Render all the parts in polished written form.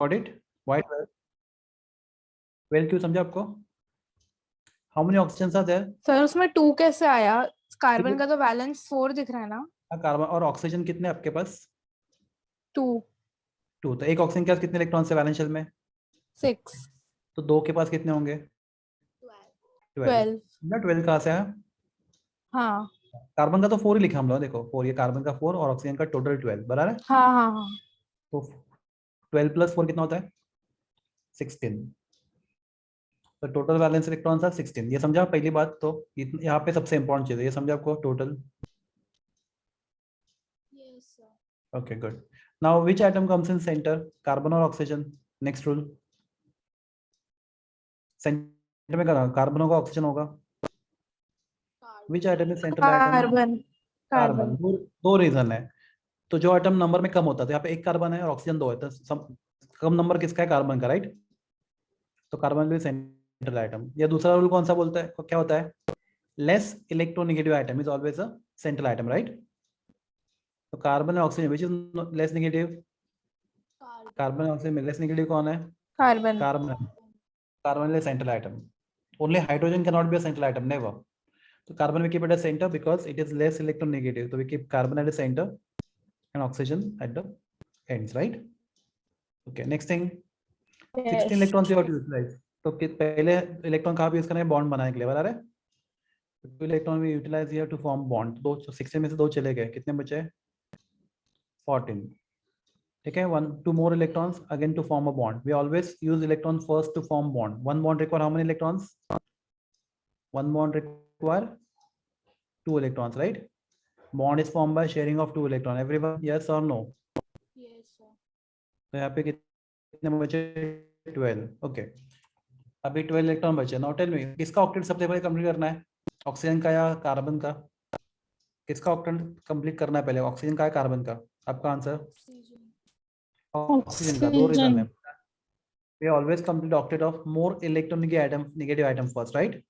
Got it? Why 12 क्यों समझा आपको? How many oxygen are there? Sir उसमें 2 कैसे आया? कार्बन का तो वैलेंस 4 दिख रहा है ना। कार्बन और ऑक्सीजन कितने आपके पास? 2 2। तो एक ऑक्सीजन के पास कितने इलेक्ट्रॉन है वैलेंस शेल में? 6 तो 2 के पास कितने होंगे? 12। 12। ना 12 कहाँ से आया? हाँ कार्बन का तो 4 ही लिखा हम लोग, देखो 4, ये कार्बन का 4 और ऑक्सीजन का टोटल 12 बराबर है। हाँ हाँ हाँ। तो 12 + 4 कितना होता है? 16। तो टोटल वैलेंस इलेक्ट्रॉन था 16। ये समझा पहली बात? तो यहाँ पे सबसे इंपॉर्टेंट चीज है, ये समझा आपको? Total. Okay good. Now which atom comes in centre? Carbon और ऑक्सीजन? Next rule. सेंटर में कार्बन होगा, ऑक्सीजन होगा। Which atom is central atom? Carbon carbon. Carbon. दो रीजन है। तो जो एटम नंबर में कम होता है, तो यहाँ पे एक कार्बन है और ऑक्सीजन 2 है, तो कम नंबर किसका है? कार्बन का, राइट? तो कार्बन भी सेंट्रल एटम। या दूसरा रूल कौन सा बोलता है, क्या होता है? Less electronegative atom is always a central atom, right? तो कार्बन और oxygen which is less negative? Carbon और ऑक्सीजन में लेस नेगेटिव कौन है? Carbon. Carbon. Carbon is central atom. Only hydrogen cannot be a central atom, never. So carbon we keep it as center because it is less electronegative. So we keep carbon at the center and oxygen at the ends, right? Okay, next thing, 16 Yes. electrons you have to utilize. तो पहले electron कहाँ पे use करना है? Bond बनाने के लिए, बराबर है? 2 electron we utilize here to form bond. दो 16 में से 2 चले गए, कितने बचे? 14। ठीक है, 2 more electrons again to form a bond. We always use electron first to form bond. One bond require how many electrons? One bond require 2 electrons, right? Bond is formed by sharing of 2 electrons. Everyone, yes or no? Yes, sir. तो यहाँ पे कितने बचे? 12। Okay, अभी 12 electron बचे। Now tell मी, किसका octet सबसे पहले कंप्लीट करना है? ऑक्सीजन का या कार्बन का? किसका ऑक्टेट कंप्लीट करना है पहले, ऑक्सीजन का या कार्बन का? आपका आंसर? Oxygen. ऑक्सीजन का। 2 रीजन है। Oxygen. We always complete octet of more negative atom first, right?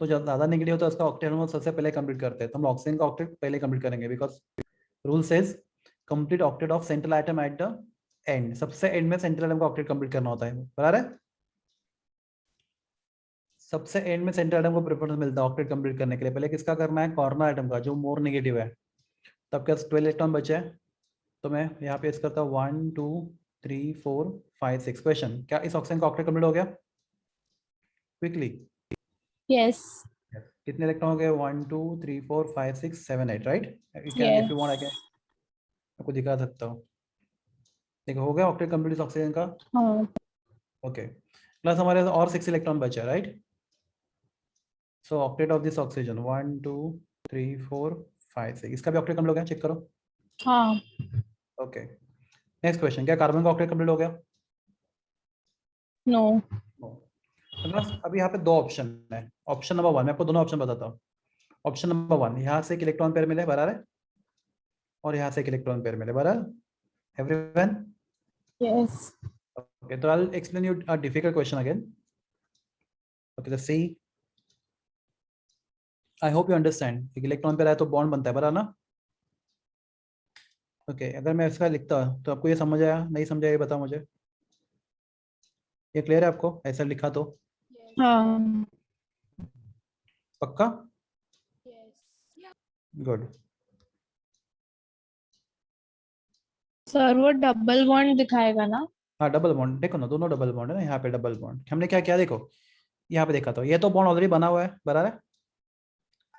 तो जब ज्यादा नेगेटिव होता है उसका ऑक्टेट हम सबसे पहले कंप्लीट करते हैं, तो हम ऑक्सीजन का ऑक्टेट पहले कंप्लीट करेंगे because rule says complete octet of central atom at the end. सबसे एंड में सेंट्रल एटम का ऑक्टेट कंप्लीट करना होता है, बराबर है? सबसे एंड में सेंट्रल एटम को प्रेफरेंस मिलता है ऑक्टेट कंप्लीट करने के लिए। पहले किसका करना है? कॉर्नर एटम का, जो मोर नेगेटिव है। तब क्या 12 इलेक्ट्रॉन बचे हैं, तो मैं यहाँ पे करता हूँ 1 2 3 4 5 6। क्वेश्चन, क्या इस ऑक्सीजन का ऑक्टेट कंप्लीट हो गया क्विकली? Yes. कितने इलेक्ट्रॉन हो गए? 1 2 3 4 5 6 7 8, right? You can, Yes. If you want I can आपको दिखा सकता हूँ। देखो हो गया ऑक्टेट कंप्लीट ऑक्सीजन का। हाँ। ओके, प्लस हमारे और 6 इलेक्ट्रॉन बचा, right? So octet of this oxygen 1 2 3 4 5 6। इसका भी ऑक्टेट कंप्लीट हो गया, चेक करो। हाँ। ओके, नेक्स्ट क्वेश्चन, क्या कार्बन का ऑक्टेट कंप्लीट हो गया? No. तो बस अभी यहाँ पे 2 ऑप्शन है। ऑप्शन नंबर 1, मैं आपको दोनों ऑप्शन बताता हूँ। ऑप्शन नंबर 1, यहाँ से एक इलेक्ट्रॉन पेयर मिले, बराबर है? और यहाँ से एक इलेक्ट्रॉन पेयर मिले, बराबर? Everyone? Yes. Okay, so I'll explain you a difficult question again. Okay, let's see. I hope you understand. एक इलेक्ट्रॉन पे रहा है तो बॉन्ड बनता है, बराबर ना? ओके, अगर मैं इसका लिखता तो आपको ये समझ आया, नहीं समझा ये बताओ मुझे। ये क्लियर है आपको ऐसा लिखा तो? Yes. हाँ। पक्का? Yes. Yeah. गुड। सर वो डबल बॉन्ड दिखाएगा ना? हाँ डबल बॉन्ड, देखो ना दोनों डबल बॉन्ड है ना, यहाँ पे डबल बॉन्ड। हमने क्या किया देखो, यहाँ पे देखा तो ये तो बॉन्ड ऑलरेडी बना हुआ है, बराबर है?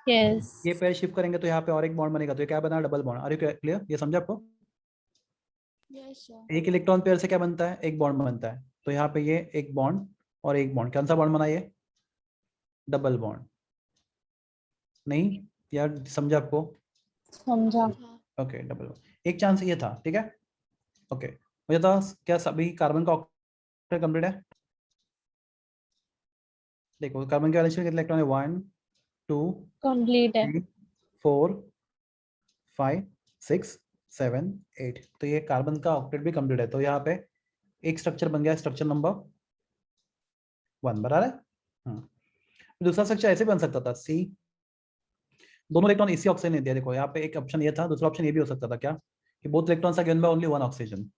Yes. ये पेयर शिफ्ट करेंगे तो यहाँ पे और एक बॉन्ड बनेगा, तो ये क्या बना? Double bond. Are you clear? ये समझा आपको? Yes, sir. एक इलेक्ट्रॉन पेयर से क्या बनता है? एक बॉन्ड बनता है। तो यहाँ पे ये एक बॉन्ड और एक बॉन्ड, कौन सा बॉन्ड बना? ये डबल बॉन्ड। नहीं यार, समझा आपको? समझा। हाँ. Okay, double bond. एक चांस ये था, ठीक है? ओके, मुझे था क्या सभी कार्बन का ऑक्टेट कंप्लीट है? देखो कार्बन के वैलेंस में कितने इलेक्ट्रॉन है? 1 2 कंप्लीट है। 3 4 5 6 7 8। तो ये कार्बन का ऑक्टेट भी कंप्लीट है। तो यहाँ पे एक स्ट्रक्चर बन गया, स्ट्रक्चर नंबर 1, बराबर है? दूसरा स्ट्रक्चर ऐसे बन सकता था, सी दोनों इलेक्ट्रॉन इसी ऑक्सीजन ने दिया। देखो यहाँ पे एक ऑप्शन ये था, दूसरा ऑप्शन ये भी हो सकता था क्या, कि both electrons are given by only 1 oxygen,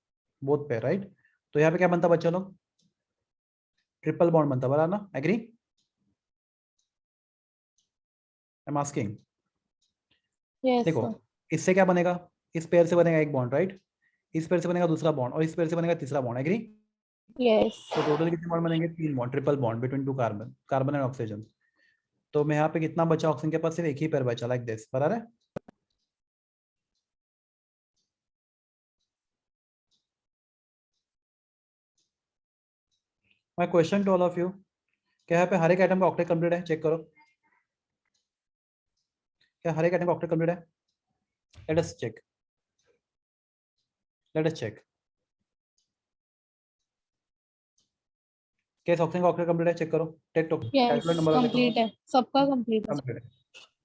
both pair, right? तो यहाँ पे क्या बनता बच्चा लोग, ट्रिपल बॉन्ड बनता, बराबर ना, agree? I am asking. Yes, देखो sir. इससे क्या बनेगा, इस पेयर से बनेगा एक बॉन्ड, राइट, इस पेयर से बनेगा दूसरा बॉन्ड, और इस पेयर से बनेगा तीसरा बॉन्ड, एग्री? Yes. तो टोटल कितने बॉन्ड बनेंगे, 3 bond, triple bond between 2 carbon, carbon and oxygen. तो मैं यहाँ पे कितना बचा, ऑक्सीजन के पास सिर्फ एक ही पेयर बचा, लाइक दिस, बराबर है? My question to all of you, क्या यहाँ पे हर एक आइटम का ऑक्टेट कंप्लीट है, चेक करो, क्या हर एक आइटम का ऑक्टेट कंप्लीट है? Let us check, let us check. क्या ऑक्सीजन का ऑक्टेट कंप्लीट है, चेक करो, take two Yes, calculate number of complete है, सबका complete है. कंप्लीट है,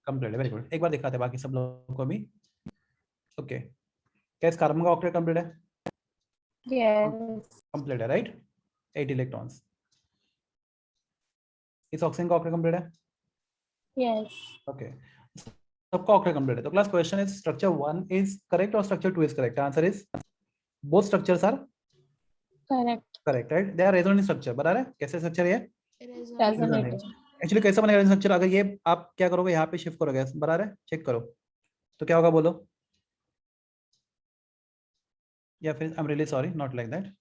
कंप्लीट है, वेरी गुड। एक बार दिखाते हैं बाकी सब लोगों को भी। ओके, क्या इस कार्बन का ऑक्टेट कंप्लीट है? Yes. कंप्लीट है, राइट, 8 इलेक्ट्रॉन्स। इस ऑक्सीजन का ऑक्टेट कंप्लीट है? Yes. ओके, सबका ऑक्टेट कंप्लीट है। तो class question is structure 1 is correct और structure 2 is correct? Answer is both structures are Correct. Correct, right, they are resonance structure, बराबर है? कैसे स्ट्रक्चर है? Resonate. Resonate. एक्चुअली कैसा बनेगा रेजोनेंस स्ट्रक्चर, अगर ये आप क्या करोगे, यहाँ पे शिफ्ट करोगे, बराबर है, चेक करो, तो क्या होगा बोलो, या फिर I am really sorry, not like that.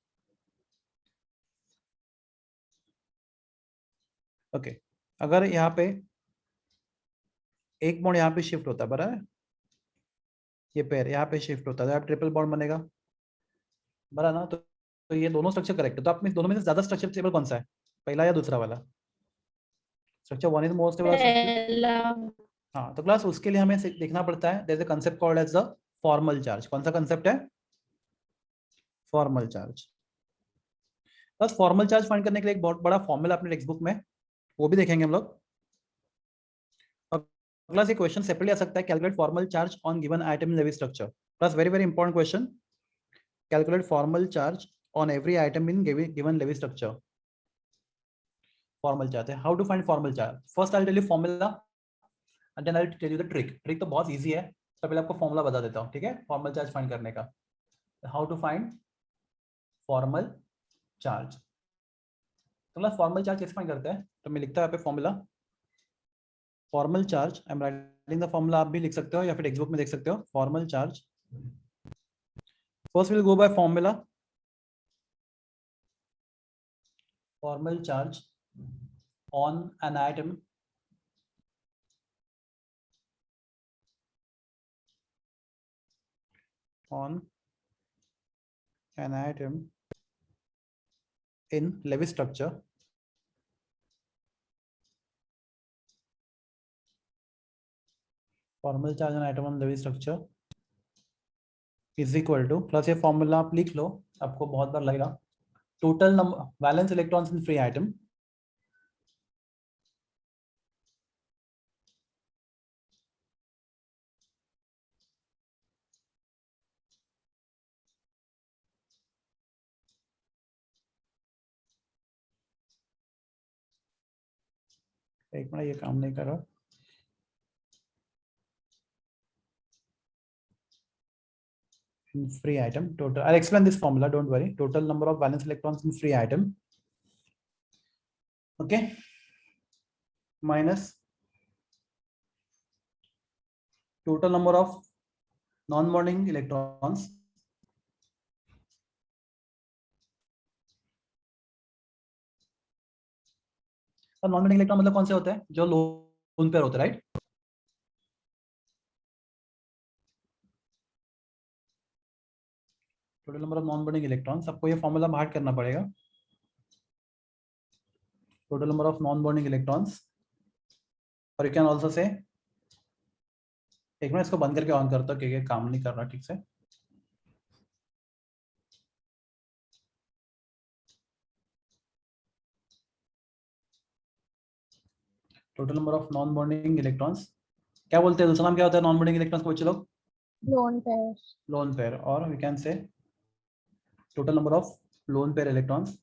Okay, अगर यहाँ पे एक बॉन्ड यहाँ पे शिफ्ट होता है, बराबर है, ये पेयर यहाँ पे शिफ्ट होता है, तो यहाँ ट्रिपल बॉन्ड बनेगा, बराबर ना? तो ये दोनों स्ट्रक्चर करेक्ट है। तो आप में दोनों में से ज्यादा स्ट्रक्चर स्टेबल कौन सा है, पहला या दूसरा वाला? Structure 1 is most stable structure. पहला. हाँ, तो क्लास उसके लिए हमें देखना पड़ता है, there is a concept called as the formal charge. कौन सा कांसेप्ट है? Formal charge. बस फॉर्मल चार्ज फाइंड करने के लिए एक बहुत बड़ा फॉर्मूला अपने टेक्स्ट बुक में, वो भी देखेंगे हम लोग। और क्लास ये क्वेश्चन सेपरेटली आ सकता है, calculate formal charge on given atom in Lewis structure. Plus very very important question, calculate formal charge on every atom in given Lewis structure. Formal charge है, how to find formal charge? First I will tell you formula and then I will tell you the trick. Trick तो बहुत easy है, तो पहले आपको formula बता देता हूँ, ठीक है, फॉर्मल चार्ज फाइंड करने का। How to find formal charge? तो क्लास फॉर्मल चार्ज कैसे फाइंड करते हैं, तो मैं लिखता हूँ यहाँ पे formula formal charge, I am writing the formula, आप भी लिख सकते हो या फिर टेक्स्ट बुक में देख सकते हो। Formal charge, first will go by formula, formal charge on an atom on an atom in Lewis structure formal charge on atom on Lewis structure is equal to, plus ये formula आप लिख लो, आपको बहुत बार लगेगा, total number valence electrons in free atom, एक minute ये काम नहीं कर रहा, in free item total, I'll explain this formula, don't worry, total number of valence electrons in free item, okay, minus total number of non-bonding electrons और non bonding electron मतलब कौन से होते हैं, जो लोन पेयर होते हैं, right? Total number of non bonding electrons, आपको ये फॉर्मूला बाहर करना पड़ेगा, total number of non bonding electrons, और यू कैन आल्सो से, एक मिनट इसको बंद करके ऑन करता हूँ क्योंकि काम नहीं कर रहा ठीक से। Total number of non bonding electrons, क्या बोलते हैं दूसरा नाम क्या होता है नॉन बॉन्डिंग इलेक्ट्रॉन्स को बच्चे लोग? Lone pair. लोन पेयर, और we can say total number of lone pair electrons,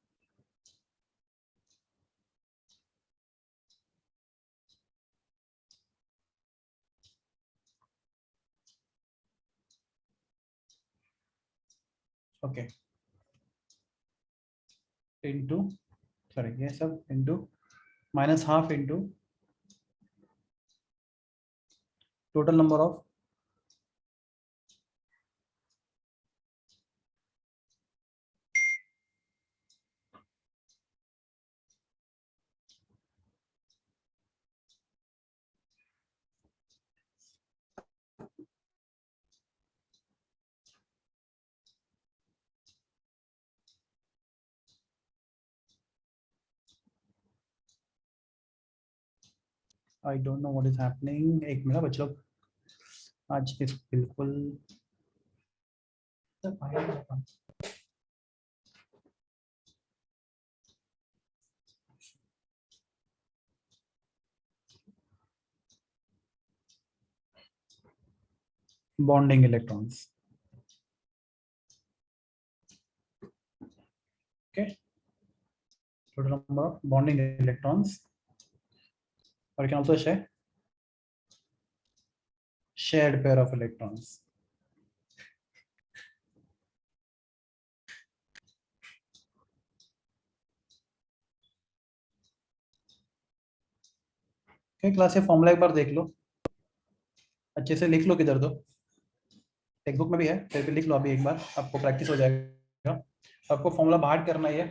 okay. Into sorry ये सब into minus half into total number of I don't know what is happening. एक minute बच्चों, आज इस बिल्कुल bonding electrons. Okay, total number of bonding electrons, or you can also share shared pair of electrons. Okay, class ये formula एक बार देख लो, अच्छे से लिख लो, किधर दो टेक्स्ट बुक में भी है, फिर भी लिख लो अभी एक बार, आपको प्रैक्टिस हो जाएगा। आपको फॉर्मूला बाहर करना है,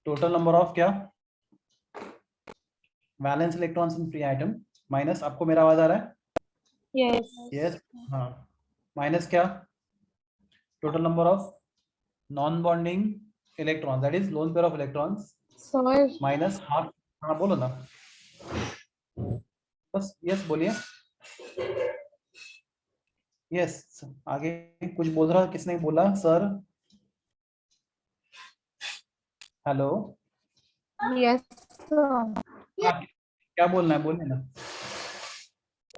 टोटल नंबर ऑफ क्या valence electrons in free item minus, आपको मेरा आवाज आ रहा है? Yes. यस, हाँ, माइनस क्या total number of non bonding electrons, that is lone pair of electrons Sir, minus half. हाँ बोलो ना, बस यस बोलिए। यस, आगे कुछ बोल रहा, किसने बोला सर? Hello, yes sir. क्या बोलना है, बोलिए ना।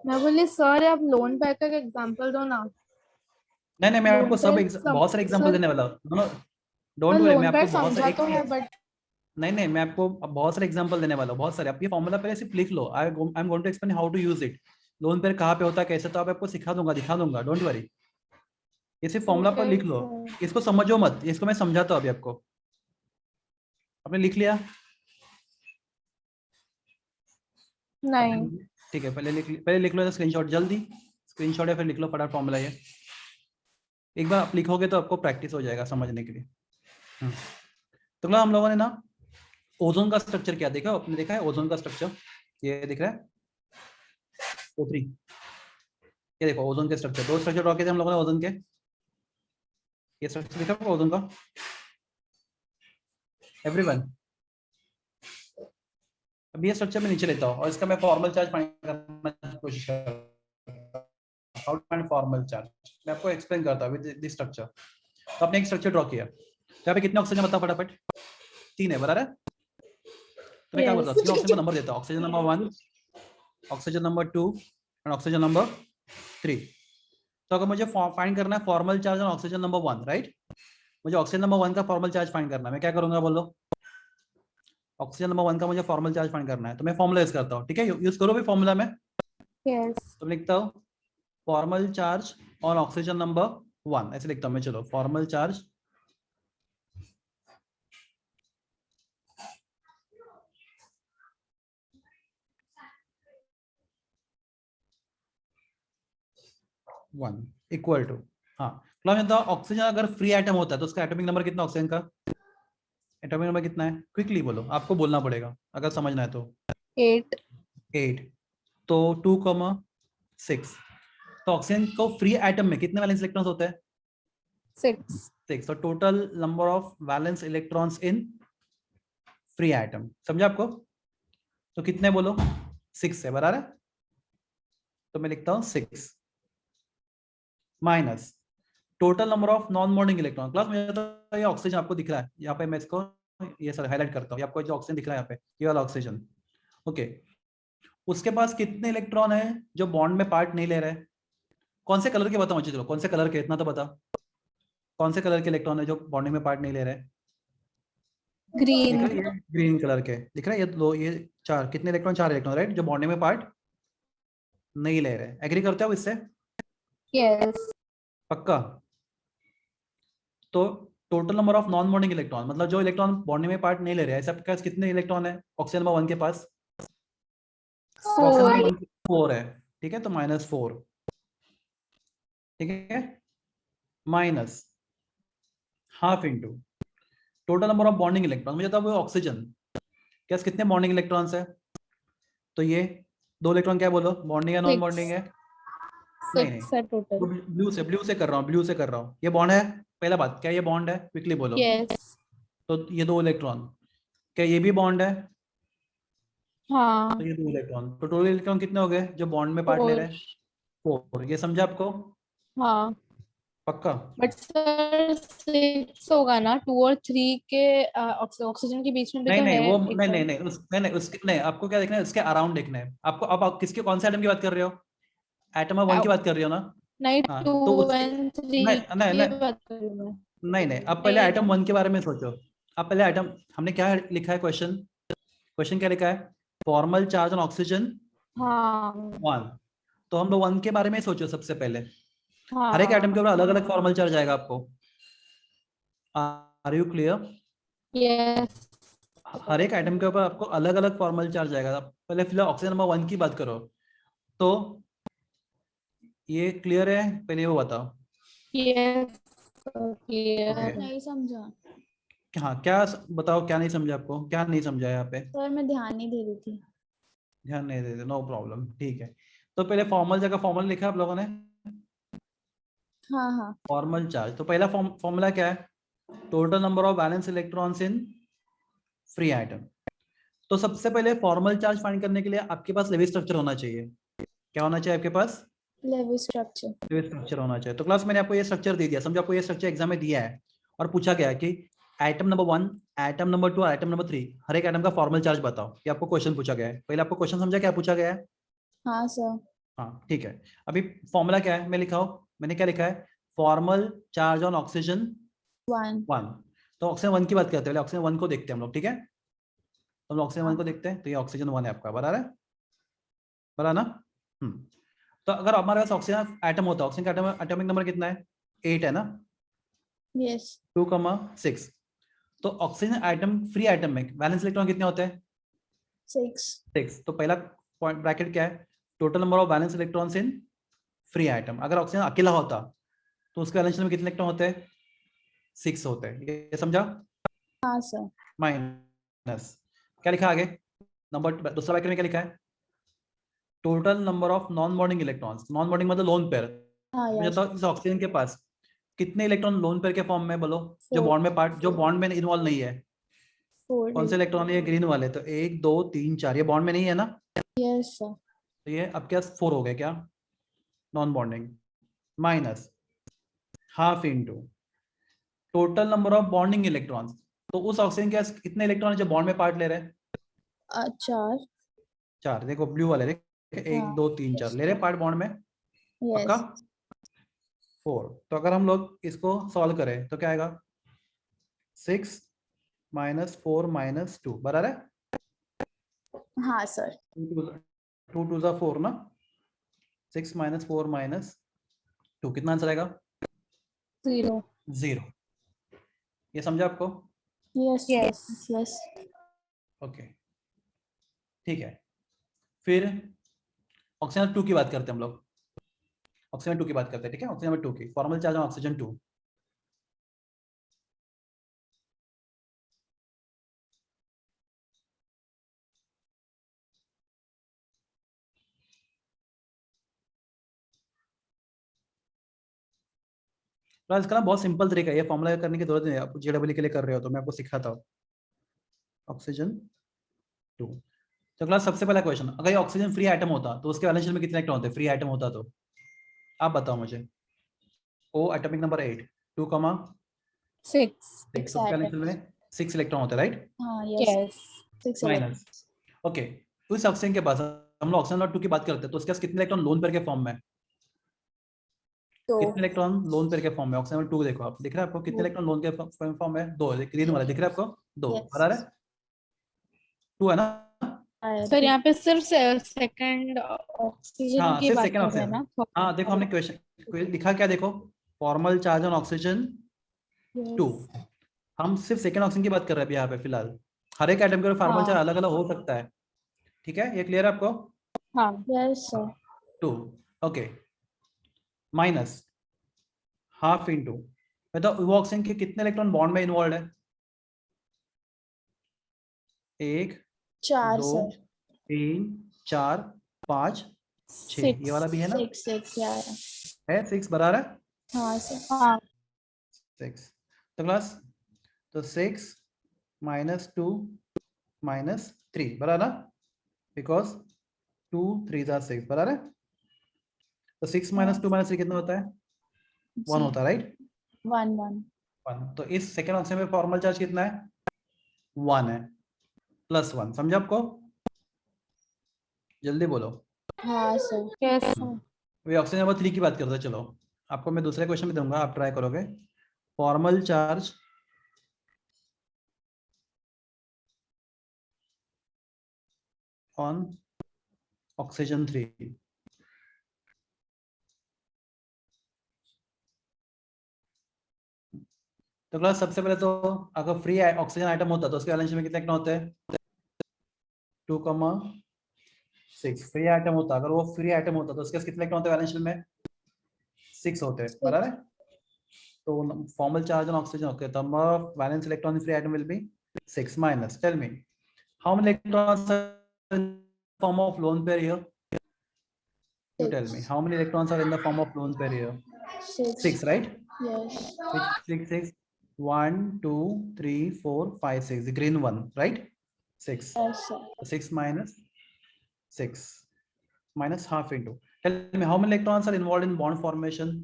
मैं बोली सर आप लोन पैक का एग्जांपल दो ना। नहीं नहीं, मैं आपको सब लोन बहुत सारे एग्जांपल सर देने वाला हूँ, डोंट वरी, मैं लोन आपको पैक बहुत समझा सारे तो है बट नहीं नहीं, मैं आपको अब बहुत सारे एग्जांपल देने वाला हूँ, बहुत सारे। आप ये फॉर्मूला पहले सिर्फ लिख लो, I am going to explain how to use it. Lone pair कहाँ पे होता है, कैसे, तो आप आपको सिखा दूंगा, दिखा दूंगा, डोंट वरी। ये सिर्फ फॉर्मूला पर लिख लो, इसको समझो मत, इसको मैं समझाता हूँ अभी आपको। आपने लिख लिया? नहीं। ठीक है, पहले लिख लो स्क्रीनशॉट, जल्दी स्क्रीनशॉट या फिर लिख लो फटाफट फॉर्मूला। ये एक बार आप लिखोगे तो आपको प्रैक्टिस हो जाएगा समझने के लिए। तो क्लास हम लोगों ने ना ओजोन का स्ट्रक्चर क्या देखा, आपने देखा है ओजोन का स्ट्रक्चर, ये दिख रहा है O3, ये देखो ओजोन के स्ट्रक्चर, दो स्ट्रक्चर ड्रॉ किए थे हम लोगों ने ओजोन के। ये स्ट्रक्चर देखा होगा ओजोन का एवरीवन? अब ये स्ट्रक्चर मैं नीचे लेता हूँ और इसका मैं फॉर्मल चार्ज फाइंड करने की कोशिश करता हूं। How to find formal charge, मैं आपको एक्सप्लेन करता हूँ विद दिस स्ट्रक्चर। तो आपने एक स्ट्रक्चर ड्रॉ किया, यहाँ पे कितने ऑक्सीजन बताओ फटाफट? 3 है, बराबर है? तो मैं क्या बोलता हूँ, 3 ऑक्सीजन का नंबर देता हूँ, oxygen number 1, oxygen number 2 and oxygen number 3। तो अगर मुझे फाइंड करना है formal charge on oxygen number 1, right, मुझे ऑक्सीजन नंबर 1 का फॉर्मल चार्ज फाइंड करना है, मैं क्या करूंगा बोलो? ऑक्सीजन नंबर 1 का मुझे फॉर्मल चार्ज फाइंड करना है, तो मैं फॉर्मूला यूज करता हूँ, ठीक है, यूज करो भी फॉर्मूला में। यस तो मैं लिखता हूँ formal charge on oxygen number 1, ऐसे लिखता हूँ मैं, चलो formal charge one equal to, हाँ ऑक्सीजन अगर फ्री एटम होता है तो उसका एटॉमिक नंबर कितना, ऑक्सीजन का एटॉमिक नंबर कितना है? क्विकली बोलो, आपको बोलना पड़ेगा अगर समझना है तो। 8 8, तो 2,6। तो ऑक्सीजन को फ्री एटम में कितने वैलेंस इलेक्ट्रॉन्स होते हैं? 6 6। तो total number of valence electrons in free atom, समझा आपको? तो कितने बोलो? 6 है, बराबर है? तो मैं लिखता हूं 6 minus total number of non bonding electron. Class मुझे तो ये ऑक्सीजन आपको दिख रहा है यहाँ पे, मैं इसको ये सर हाईलाइट करता हूँ, ये आपको जो ऑक्सीजन दिख रहा है यहाँ पे, ये वाला ऑक्सीजन, ओके। उसके पास कितने इलेक्ट्रॉन है जो बॉन्ड में पार्ट नहीं ले रहे? कौन से कलर के बताओ मुझे, चलो कौन से कलर के, इतना तो बता, कौन से कलर के इलेक्ट्रॉन है जो बॉन्डिंग में पार्ट नहीं ले रहे? ग्रीन दिख रहा है, ये ग्रीन कलर के दिख रहा है, ये दो, ये 4, कितने इलेक्ट्रॉन? 4 इलेक्ट्रॉन, राइट, जो बॉन्डिंग में पार्ट नहीं ले रहे। एग्री करते हो इससे? यस पक्का? तो total number of non bonding electron, मतलब जो इलेक्ट्रॉन बॉन्डिंग में पार्ट नहीं ले रहे हैं, ऐसे आपके पास कितने इलेक्ट्रॉन है ऑक्सीजन नंबर 1 के पास? ऑक्सीजन 4. नंबर 1 4 है, ठीक है, तो -4, ठीक है, minus half into total number of bonding electron, मुझे बताओ ऑक्सीजन क्या कितने बॉन्डिंग इलेक्ट्रॉन्स है? तो ये 2 इलेक्ट्रॉन क्या है, बोलो, बॉन्डिंग है नॉन 6. बॉन्डिंग है? नहीं 6 है टोटल. ब्लू से कर रहा हूँ, ब्लू से कर रहा हूँ, ये बॉन्ड है? पहला बात, क्या ये बॉन्ड है? क्विकली बोलो। Yes. तो ये 2 इलेक्ट्रॉन, क्या ये भी बॉन्ड है? हाँ. तो ये 2 इलेक्ट्रॉन, तो टोटल इलेक्ट्रॉन कितने हो गए जो बॉन्ड में पार्ट ले 4. रहे हैं? 4, ये समझा आपको? हाँ. पक्का? बट सर 6 होगा ना, 2 और 3 के ऑक्सीजन के बीच में भी नहीं तो नहीं है वो एक नहीं और. नहीं नहीं नहीं उसके नहीं, आपको क्या देखना है, उसके अराउंड देखना है आपको। अब आप किसके कौन से एटम की बात कर रहे हो? एटम नंबर 1 की बात कर रही हो ना? नहीं, हाँ 2 तो उसके and 3 नहीं नहीं की नहीं बात कर रही हूँ मैं. नहीं नहीं अब पहले नहीं आइटम ना. 1 के बारे में सोचो। अब पहले आइटम हमने क्या लिखा है, क्वेश्चन क्वेश्चन क्या लिखा है? फॉर्मल चार्ज ऑन ऑक्सीजन हाँ. 1, तो हम लोग 1 के बारे में ही सोचो सबसे पहले। हर एक आइटम के हाँ. ऊपर अलग अलग फॉर्मल चार्ज आएगा आपको। Are you clear? यस. हर एक आइटम के ऊपर आपको अलग अलग फॉर्मल चार्ज आएगा। आप पहले फिलहाल ऑक्सीजन नंबर 1 की बात करो, तो ये क्लियर है? पहले वो बताओ। यस. क्लियर. Okay. नहीं समझा हाँ क्या बताओ, क्या नहीं समझा आपको, क्या नहीं समझा यहाँ पे? सर, मैं ध्यान नहीं दे रही थी। ध्यान नहीं देते, नो प्रॉब्लम, ठीक है। तो पहले फॉर्मल जगह फॉर्मल लिखा आप लोगों ने, हाँ हाँ. Formal charge. तो पहला फॉर्मूला क्या है? Total number of valence electrons in free item. तो सबसे पहले फॉर्मल चार्ज फाइंड करने के लिए आपके पास लेवी स्ट्रक्चर होना चाहिए। क्या होना चाहिए आपके पास? Lewis structure. लेवी स्ट्रक्चर होना चाहिए। तो क्लास मैंने आपको ये स्ट्रक्चर दे दिया, समझो आपको ये स्ट्रक्चर एग्जाम में दिया है और पूछा गया है कि item number 1, item number 2, item number 3 हर एक आइटम का फॉर्मल चार्ज बताओ। ये आपको क्वेश्चन पूछा गया है। पहले आपको क्वेश्चन समझा क्या पूछा गया है? हाँ सर. हाँ ठीक है। अभी फॉर्मूला क्या है मैं लिखा हूं, मैंने क्या लिखा है? Formal charge on oxygen 1. 1। तो ऑक्सीजन 1 की बात करते हैं, पहले ऑक्सीजन 1 को देखते हैं हम लोग, ठीक है? तो हम लोग ऑक्सीजन 1 को देखते हैं। तो ये ऑक्सीजन 1 है आपका, बराबर है? बराबर ना? तो अगर हमारे पास ऑक्सीजन एटम होता है, ऑक्सीजन का एटॉमिक नंबर कितना है? 8 है ना? यस. 2,6। तो ऑक्सीजन एटम फ्री एटम में वैलेंस इलेक्ट्रॉन कितने होते हैं? 6. 6। तो पहला पॉइंट ब्रैकेट क्या है? Total number of valence electrons in free item. अगर ऑक्सीजन अकेला होता तो उसके वैलेंस में कितने इलेक्ट्रॉन होते हैं? 6 होते हैं। ये समझा? हाँ सर. माइनस क्या लिखा आगे? नंबर दूसरा ब्रैकेट में क्या लिखा है? Total number of non bonding electrons. Non bonding मतलब लोन पेयर। हाँ मुझे यस. बताओ इस ऑक्सीजन के पास कितने इलेक्ट्रॉन लोन पेयर के फॉर्म में, बोलो, जो 4. बॉन्ड में पार्ट, जो बॉन्ड में इन्वॉल्व नहीं है। 4. कौन से इलेक्ट्रॉन है? ये ग्रीन वाले। तो 1 2 3 4 ये बॉन्ड में नहीं है ना? Yes sir. तो ये अब क्या 4 हो गए क्या non bonding, minus half into total number of bonding electrons. तो उस ऑक्सीजन के पास कितने इलेक्ट्रॉन है जो बॉन्ड में पार्ट ले रहे हैं? 4. 4। देखो ब्लू वाले, देख 1 2 3 4 ले रहे पार्ट बॉन्ड में, पक्का? यस. 4। तो अगर हम लोग इसको सॉल्व करें तो क्या आएगा? 6 -4 -2 बराबर है? हाँ सर. 2 2 जा 4 ना? 6 -4 -2 कितना आंसर आएगा? 0. 0। ये समझा आपको? यस. Yes. यस. ओके ठीक है। फिर ऑक्सीजन 2 की बात करते हैं हम लोग। ऑक्सीजन 2 की बात करते हैं, ठीक है? ऑक्सीजन नंबर 2 की फॉर्मल चार्ज ऑन ऑक्सीजन 2। तो इसका ना बहुत सिंपल तरीका है, ये फॉर्मूला करने की जरूरत नहीं है। आप जेडब्ल्यू के लिए कर रहे हो तो मैं आपको सिखाता हूँ। ऑक्सीजन 2। तो क्लास सबसे पहला क्वेश्चन, अगर ये ऑक्सीजन फ्री आइटम होता तो उसके वैलेंस शेल में कितने इलेक्ट्रॉन होते? फ्री आइटम होता तो आप बताओ मुझे। ओ एटॉमिक नंबर 8 2, 6. 6 तो वैलेंस शेल में 6 इलेक्ट्रॉन होते हैं, राइट? हाँ यस. Yes. 6 minus okay. उस ऑक्सीजन के पास हम लोग ऑक्सीजन नंबर 2 की बात करते हैं तो उसके पास कितने इलेक्ट्रॉन लोन पेयर के फॉर्म में? कितने इलेक्ट्रॉन लोन पेयर के फॉर्म में? ऑक्सीजन नंबर 2 देखो, आप दिख रहा है आपको कितने इलेक्ट्रॉन लोन के फॉर्म में? 2। ग्रीन वाला दिख रहा है आपको? 2 बराबर है? 2 है ना? सर यहाँ पे सिर्फ सेकंड ऑक्सीजन हाँ की सिर्फ बात सेकंड कर रहे हैं ना. ऑक्सीजन। हाँ देखो हमने क्वेश्चन लिखा क्या, देखो फॉर्मल चार्ज ऑन ऑक्सीजन 2 हम सिर्फ सेकेंड ऑप्शन की बात कर रहे हैं अभी यहाँ पे फिलहाल। हर एक आइटम का फॉर्मल चार्ज हाँ अलग अलग हो सकता है, ठीक है, ये क्लियर है आपको? हाँ Yes, sir. 2, okay, minus half into, मतलब वो ऑक्सीजन के कितने इलेक्ट्रॉन बॉन्ड में इन्वॉल्व है? 1 4, 2 sir. 3 4 5 6, ये वाला भी है ना? 6, yeah. है 6 बराबर है हाँ, sir. हाँ 6। तो क्लास, तो 6 -2 -3 बराबर ना, बिकॉज 2 3 6 बराबर है। तो 6 -2 -3 कितना होता है? 1 होता है, राइट? 1, 1. 1। तो इस सेकेंड ऑक्सीजन में फॉर्मल चार्ज कितना है? 1 है, +1, समझे आपको? जल्दी बोलो। हाँ, sir. यस वे ऑक्सीजन नंबर 3 की बात करते हैं। चलो आपको मैं दूसरे क्वेश्चन भी दूंगा, आप ट्राई करोगे। Formal charge on oxygen 3। तो क्लास सबसे पहले तो अगर फ्री ऑक्सीजन आइटम होता तो उसके वैलेंस में कितने इलेक्ट्रॉन होते हैं? 2,6। फ्री आइटम होता, अगर वो फ्री आइटम होता तो उसके कितने इलेक्ट्रॉन होते वैलेंस में? 6 होते, बराबर है? तो formal charge on oxygen, okay, तो valence electron free atom will be 6 minus, tell me how many electrons are in form of lone pair here? You tell me 6. how many electrons are in the form of lone pair here? 6. 6, right? Yes. Which 6 6? 1 2 3 4 5 6, the green one, right? 6. Yes, sir. 6 minus 6 minus half into. Tell me how many electrons are involved in bond formation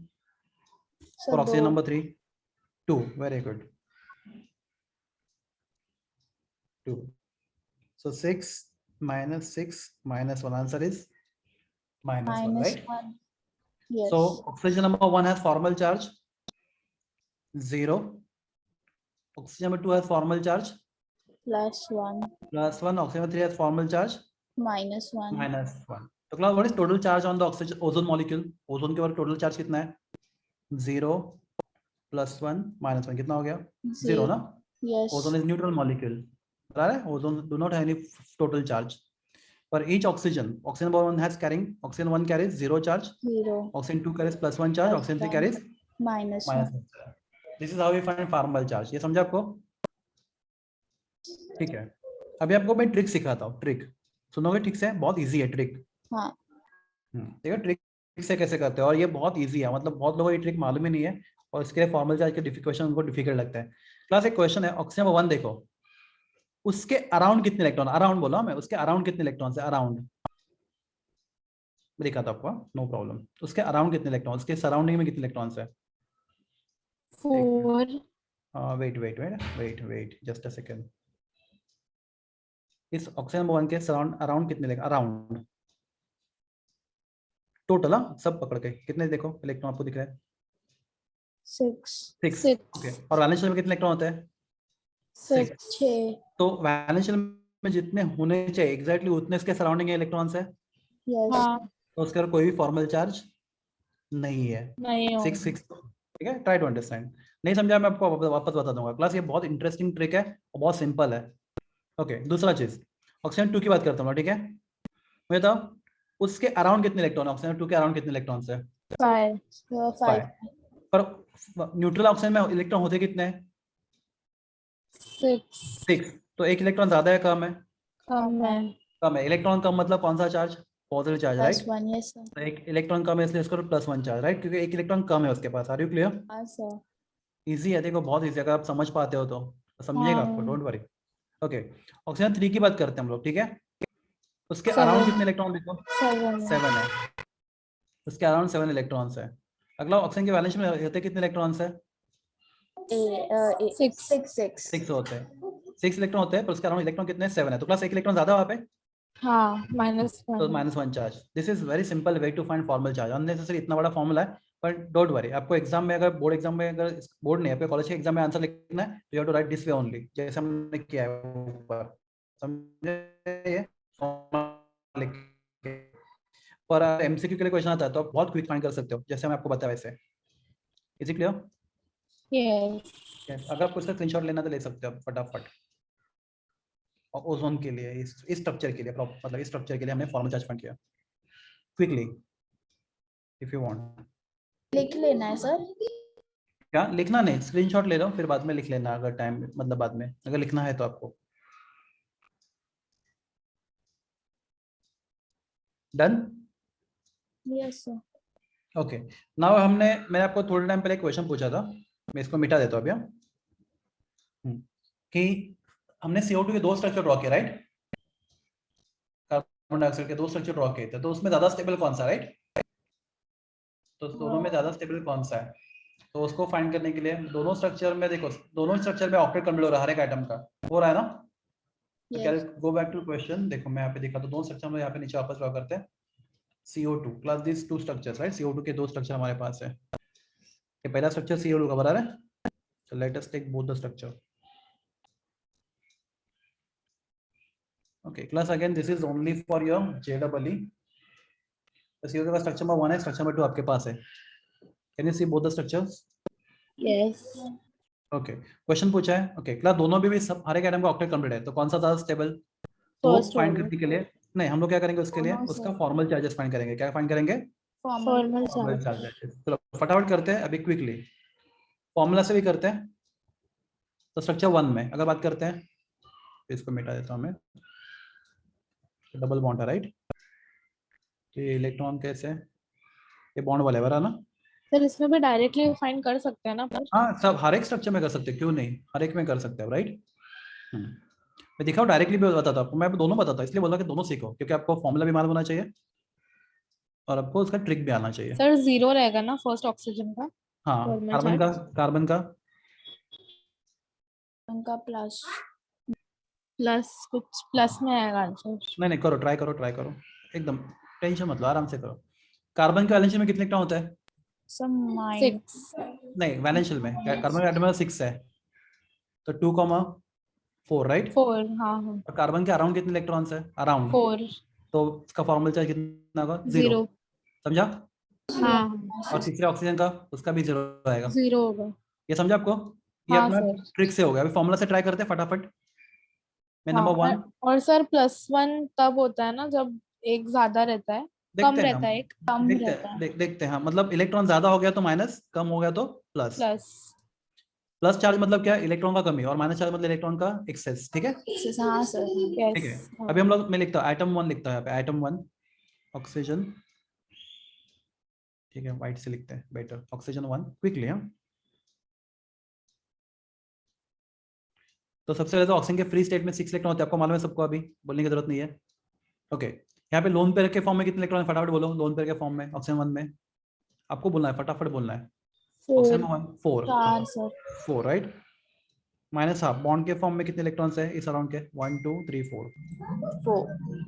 So, for oxygen 2. number 3? 2. Very good. 2. So 6 minus 6 minus 1, answer is minus 1, Minus right? 1. Yes. So oxygen number 1 has formal charge 0. Oxygen number 2 has formal charge Plus 1. +1. Oxygen number 3 has formal charge Minus 1. -1. तो class, what is total charge on the oxygen ozone molecule? Ozone के ऊपर total charge कितना है? 0 +1 -1, कितना हो गया? 0 ना? Yes. Ozone is neutral molecule, बराबर है? Ozone do not have any total charge. For each oxygen, oxygen number 1 has carrying, oxygen 1 carries 0 charge, 0. oxygen 2 carries +1 charge, Plus oxygen 3 1. carries Minus 1. -1 charge. This is how we find formal charge. ये समझा आपको? ठीक है, अभी आपको मैं trick सिखाता हूँ। ट्रिक सुनोगे ठीक से? बहुत इजी है ट्रिक। हाँ. देखो ट्रिक से कैसे करते हैं, और ये बहुत इजी है, मतलब बहुत लोगों को ये ट्रिक मालूम ही नहीं है, और इसके लिए फॉर्मल चार्ज के क्वेश्चन उनको डिफिकल्ट लगता है। क्लास एक क्वेश्चन है, ऑक्सीजन नंबर 1 देखो, उसके अराउंड कितने इलेक्ट्रॉन, अराउंड बोला मैं, उसके अराउंड कितने इलेक्ट्रॉन है? अराउंड दिखा था आपको, नो प्रॉब्लम। उसके अराउंड कितने इलेक्ट्रॉन, उसके सराउंडिंग में कितने इलेक्ट्रॉन है? 4 wait wait wait wait wait just a second. इस ऑक्सीजन नंबर 1 के सराउंड अराउंड कितने अराउंड टोटल, सब पकड़ के कितने देखो इलेक्ट्रॉन आपको दिख रहा है? 6. 6, ओके। और वैलेंस शेल में कितने इलेक्ट्रॉन होते हैं? 6 6. तो वैलेंस शेल में जितने होने चाहिए एग्जैक्टली उतने इसके सराउंडिंग इलेक्ट्रॉन्स है, Yes. हाँ तो उसके ऊपर कोई भी फॉर्मल चार्ज नहीं है। नहीं 6 होंगे 6, ठीक है, ट्राई टू अंडरस्टैंड। नहीं समझा मैं आपको वापस बता दूंगा। क्लास ये बहुत इंटरेस्टिंग ट्रिक है और बहुत सिंपल है। ओके, दूसरा चीज, ऑक्सीजन 2 की बात करता हूँ, ठीक है? मुझे बताओ उसके अराउंड कितने इलेक्ट्रॉन, ऑक्सीजन 2 के अराउंड कितने इलेक्ट्रॉन्स है? 5. 5. पर न्यूट्रल ऑक्सीजन में इलेक्ट्रॉन होते कितने हैं? 6 6। तो एक इलेक्ट्रॉन ज्यादा है कम है? कम है कम है। इलेक्ट्रॉन कम मतलब कौन सा charge? Positive charge, Plus right? 1. Yes, sir. तो एक इलेक्ट्रॉन कम है इसलिए इसको +1 चार्ज, राइट? क्योंकि एक इलेक्ट्रॉन कम है उसके पास। Are you clear? हाँ, sir. इजी है, देखो बहुत इजी, अगर आप समझ पाते हो तो समझिएगा आपको, हाँ डोंट वरी। ओके, ऑक्सीजन 3 की बात करते हैं हम लोग, ठीक है? उसके 7 अराउंड कितने इलेक्ट्रॉन देखो? 7. 7 है, उसके अराउंड 7 इलेक्ट्रॉन्स है। अगला ऑक्सीजन के वैलेंस में होते कितने इलेक्ट्रॉन्स है? 6. 6 होते हैं, 6 इलेक्ट्रॉन होते हैं, पर उसके अराउंड इलेक्ट्रॉन कितने? 7 है। तो क्लास एक इलेक्ट्रॉन ज्यादा वहाँ पे, हाँ तो -1 -1 charge. This is very simple way to find formal charge. Unnecessary इतना बड़ा फॉर्मूला है, पर डोंट वरी, आपको एग्जाम में अगर बोर्ड एग्जाम में, अगर बोर्ड नहीं आपके कॉलेज के एग्जाम में आंसर लिखना है तो you have to write this way only, जैसे हमने किया है ऊपर, समझे? ये फॉर्मूला लिख के। पर एमसीक्यू के लिए क्वेश्चन आता है तो आप बहुत क्विक फाइंड कर सकते हो, जैसे मैं आपको बताया वैसे। Is it clear? Yes. Yes, अगर आपको इसका स्क्रीनशॉट लेना तो ले सकते हो आप फटाफट। और ओजोन के लिए इस स्ट्रक्चर के लिए मतलब इस स्ट्रक्चर के लिए हमने फॉर्मल चार्ज फाइंड किया क्विकली इफ यू वांट। लिख लेना है सर। क्या लिखना नहीं, स्क्रीनशॉट ले लो फिर बाद में लिख लेना अगर टाइम मतलब बाद में अगर लिखना है तो आपको। Done. Yes sir. Okay now मैंने आपको थोड़े टाइम पहले एक क्वेश्चन पूछा था, मैं इसको मिटा देता हूँ अभी। कि हमने CO2 के दो स्ट्रक्चर ड्रॉ किए राइट, कार्बन डाइऑक्साइड के दो स्ट्रक्चर ड्रॉ किए थे, तो उसमें ज्यादा स्टेबल कौन सा राइट, तो दोनों में ज्यादा स्टेबल कौन सा है, तो उसको फाइंड करने के लिए दोनों स्ट्रक्चर में देखो, दोनों स्ट्रक्चर में ऑक्टेट कंप्लीट हो रहा है हर एक आइटम का, हो रहा है ना। तो क्या गो बैक टू क्वेश्चन, देखो मैं यहाँ पे दिखा तो दोनों स्ट्रक्चर में यहाँ पे नीचे वापस ड्रॉ करते हैं। CO2 plus this two structures right, CO2 के दो स्ट्रक्चर हमारे पास है। ये पहला स्ट्रक्चर CO2 का बराबर है, so let us take both the structure. Okay, class again this is only for your JEE. तो CO2 का स्ट्रक्चर नंबर 1 है, स्ट्रक्चर नंबर 2 आपके पास है। Can you see both the structures? Yes. Okay, question पूछा है। ओके क्लास दोनों भी सब हर एक एटम का ऑक्टेट कंप्लीट है, तो कौन सा ज्यादा स्टेबल, तो First फाइंड वाला। करने के लिए नहीं हम लोग क्या करेंगे उसके लिए, दोनों उसका से। फॉर्मल चार्जेस फाइंड करेंगे। क्या फाइंड करेंगे, Formal फॉर्मल charge. चार्जेस। चलो फटाफट करते हैं अभी क्विकली, फॉर्मूला से भी करते हैं। तो स्ट्रक्चर 1 में अगर बात करते हैं, तो इसको मिटा देता हूं मैं, डबल बॉन्ड है राइट, ये इलेक्ट्रॉन कैसे, ये बॉन्ड वाले वाला ना। सर इसमें भी डायरेक्टली फाइंड कर सकते हैं ना पर? हाँ सब हर एक स्ट्रक्चर में कर सकते हैं, क्यों नहीं, हर एक में कर सकते हैं राइट। मैं दिखाऊं डायरेक्टली भी बताता हूँ आपको, मैं दोनों बताता हूँ, इसलिए बोला कि दोनों सीखो, क्योंकि आपको फॉर्मूला भी मालूम होना चाहिए और आपको उसका ट्रिक भी आना चाहिए। सर 0 रहेगा ना फर्स्ट ऑक्सीजन का हाँ फॉर्मल कार्बन का, चार्ज? कार्बन का उनका प्लस। प्लस, कुछ प्लस में आएगा आंसर। नहीं करो, ट्राई करो एकदम, टेंशन मत लो, आराम से करो। कार्बन के वैलेंशियल में कितने इलेक्ट्रॉन होता है, सम 6। नहीं वैलेंशियल में कार्बन का एटम में 6 है, तो 2,4 राइट। 4, हाँ हाँ। और कार्बन के अराउंड कितने इलेक्ट्रॉन्स है, अराउंड, 4, तो इसका फॉर्मल चार्ज कितना होगा, 0। 0। समझा। हाँ और तीसरे ऑक्सीजन का, उसका भी 0 आएगा। 0 होगा। ये समझा आपको, ये हाँ अपना सर। ट्रिक से हो गया। अभी फॉर्मूला से ट्राई करते हैं फटाफट में। हाँ नंबर 1 और सर +1 तब होता है ना जब एक ज्यादा रहता है, कम देखते हैं रहता है, एक कम देखते रहता है। हैं देखते हैं। हाँ मतलब इलेक्ट्रॉन ज्यादा हो गया तो माइनस, कम हो गया तो प्लस। प्लस। प्लस चार्ज मतलब क्या, इलेक्ट्रॉन का कमी, और माइनस चार्ज मतलब इलेक्ट्रॉन का एक्सेस। ठीक है हाँ सर। ठीक है। यस। अभी हम लोग, मैं लिखता हूँ आइटम 1 लिखता है यहाँ पे, आइटम 1 ऑक्सीजन, ठीक है व्हाइट से लिखते हैं बेटर, ऑक्सीजन 1 क्विकली। हाँ तो सबसे पहले तो ऑक्सीजन के फ्री स्टेट में 6 इलेक्ट्रॉन होते हैं, आपको मालूम है सबको, अभी बोलने की जरूरत नहीं है। ओके यहाँ पे लोन पेयर के फॉर्म में कितने इलेक्ट्रॉन है, फटाफट बोलो। लोन पेयर के फॉर्म में ऑक्सीजन 1 में आपको बोलना है, फटाफट बोलना है। 4। Oxygen 1 4 4 sir. 4 right. Minus half bond के फॉर्म में कितने इलेक्ट्रॉन्स है इस अराउंड के, 1 2 3 4, 4।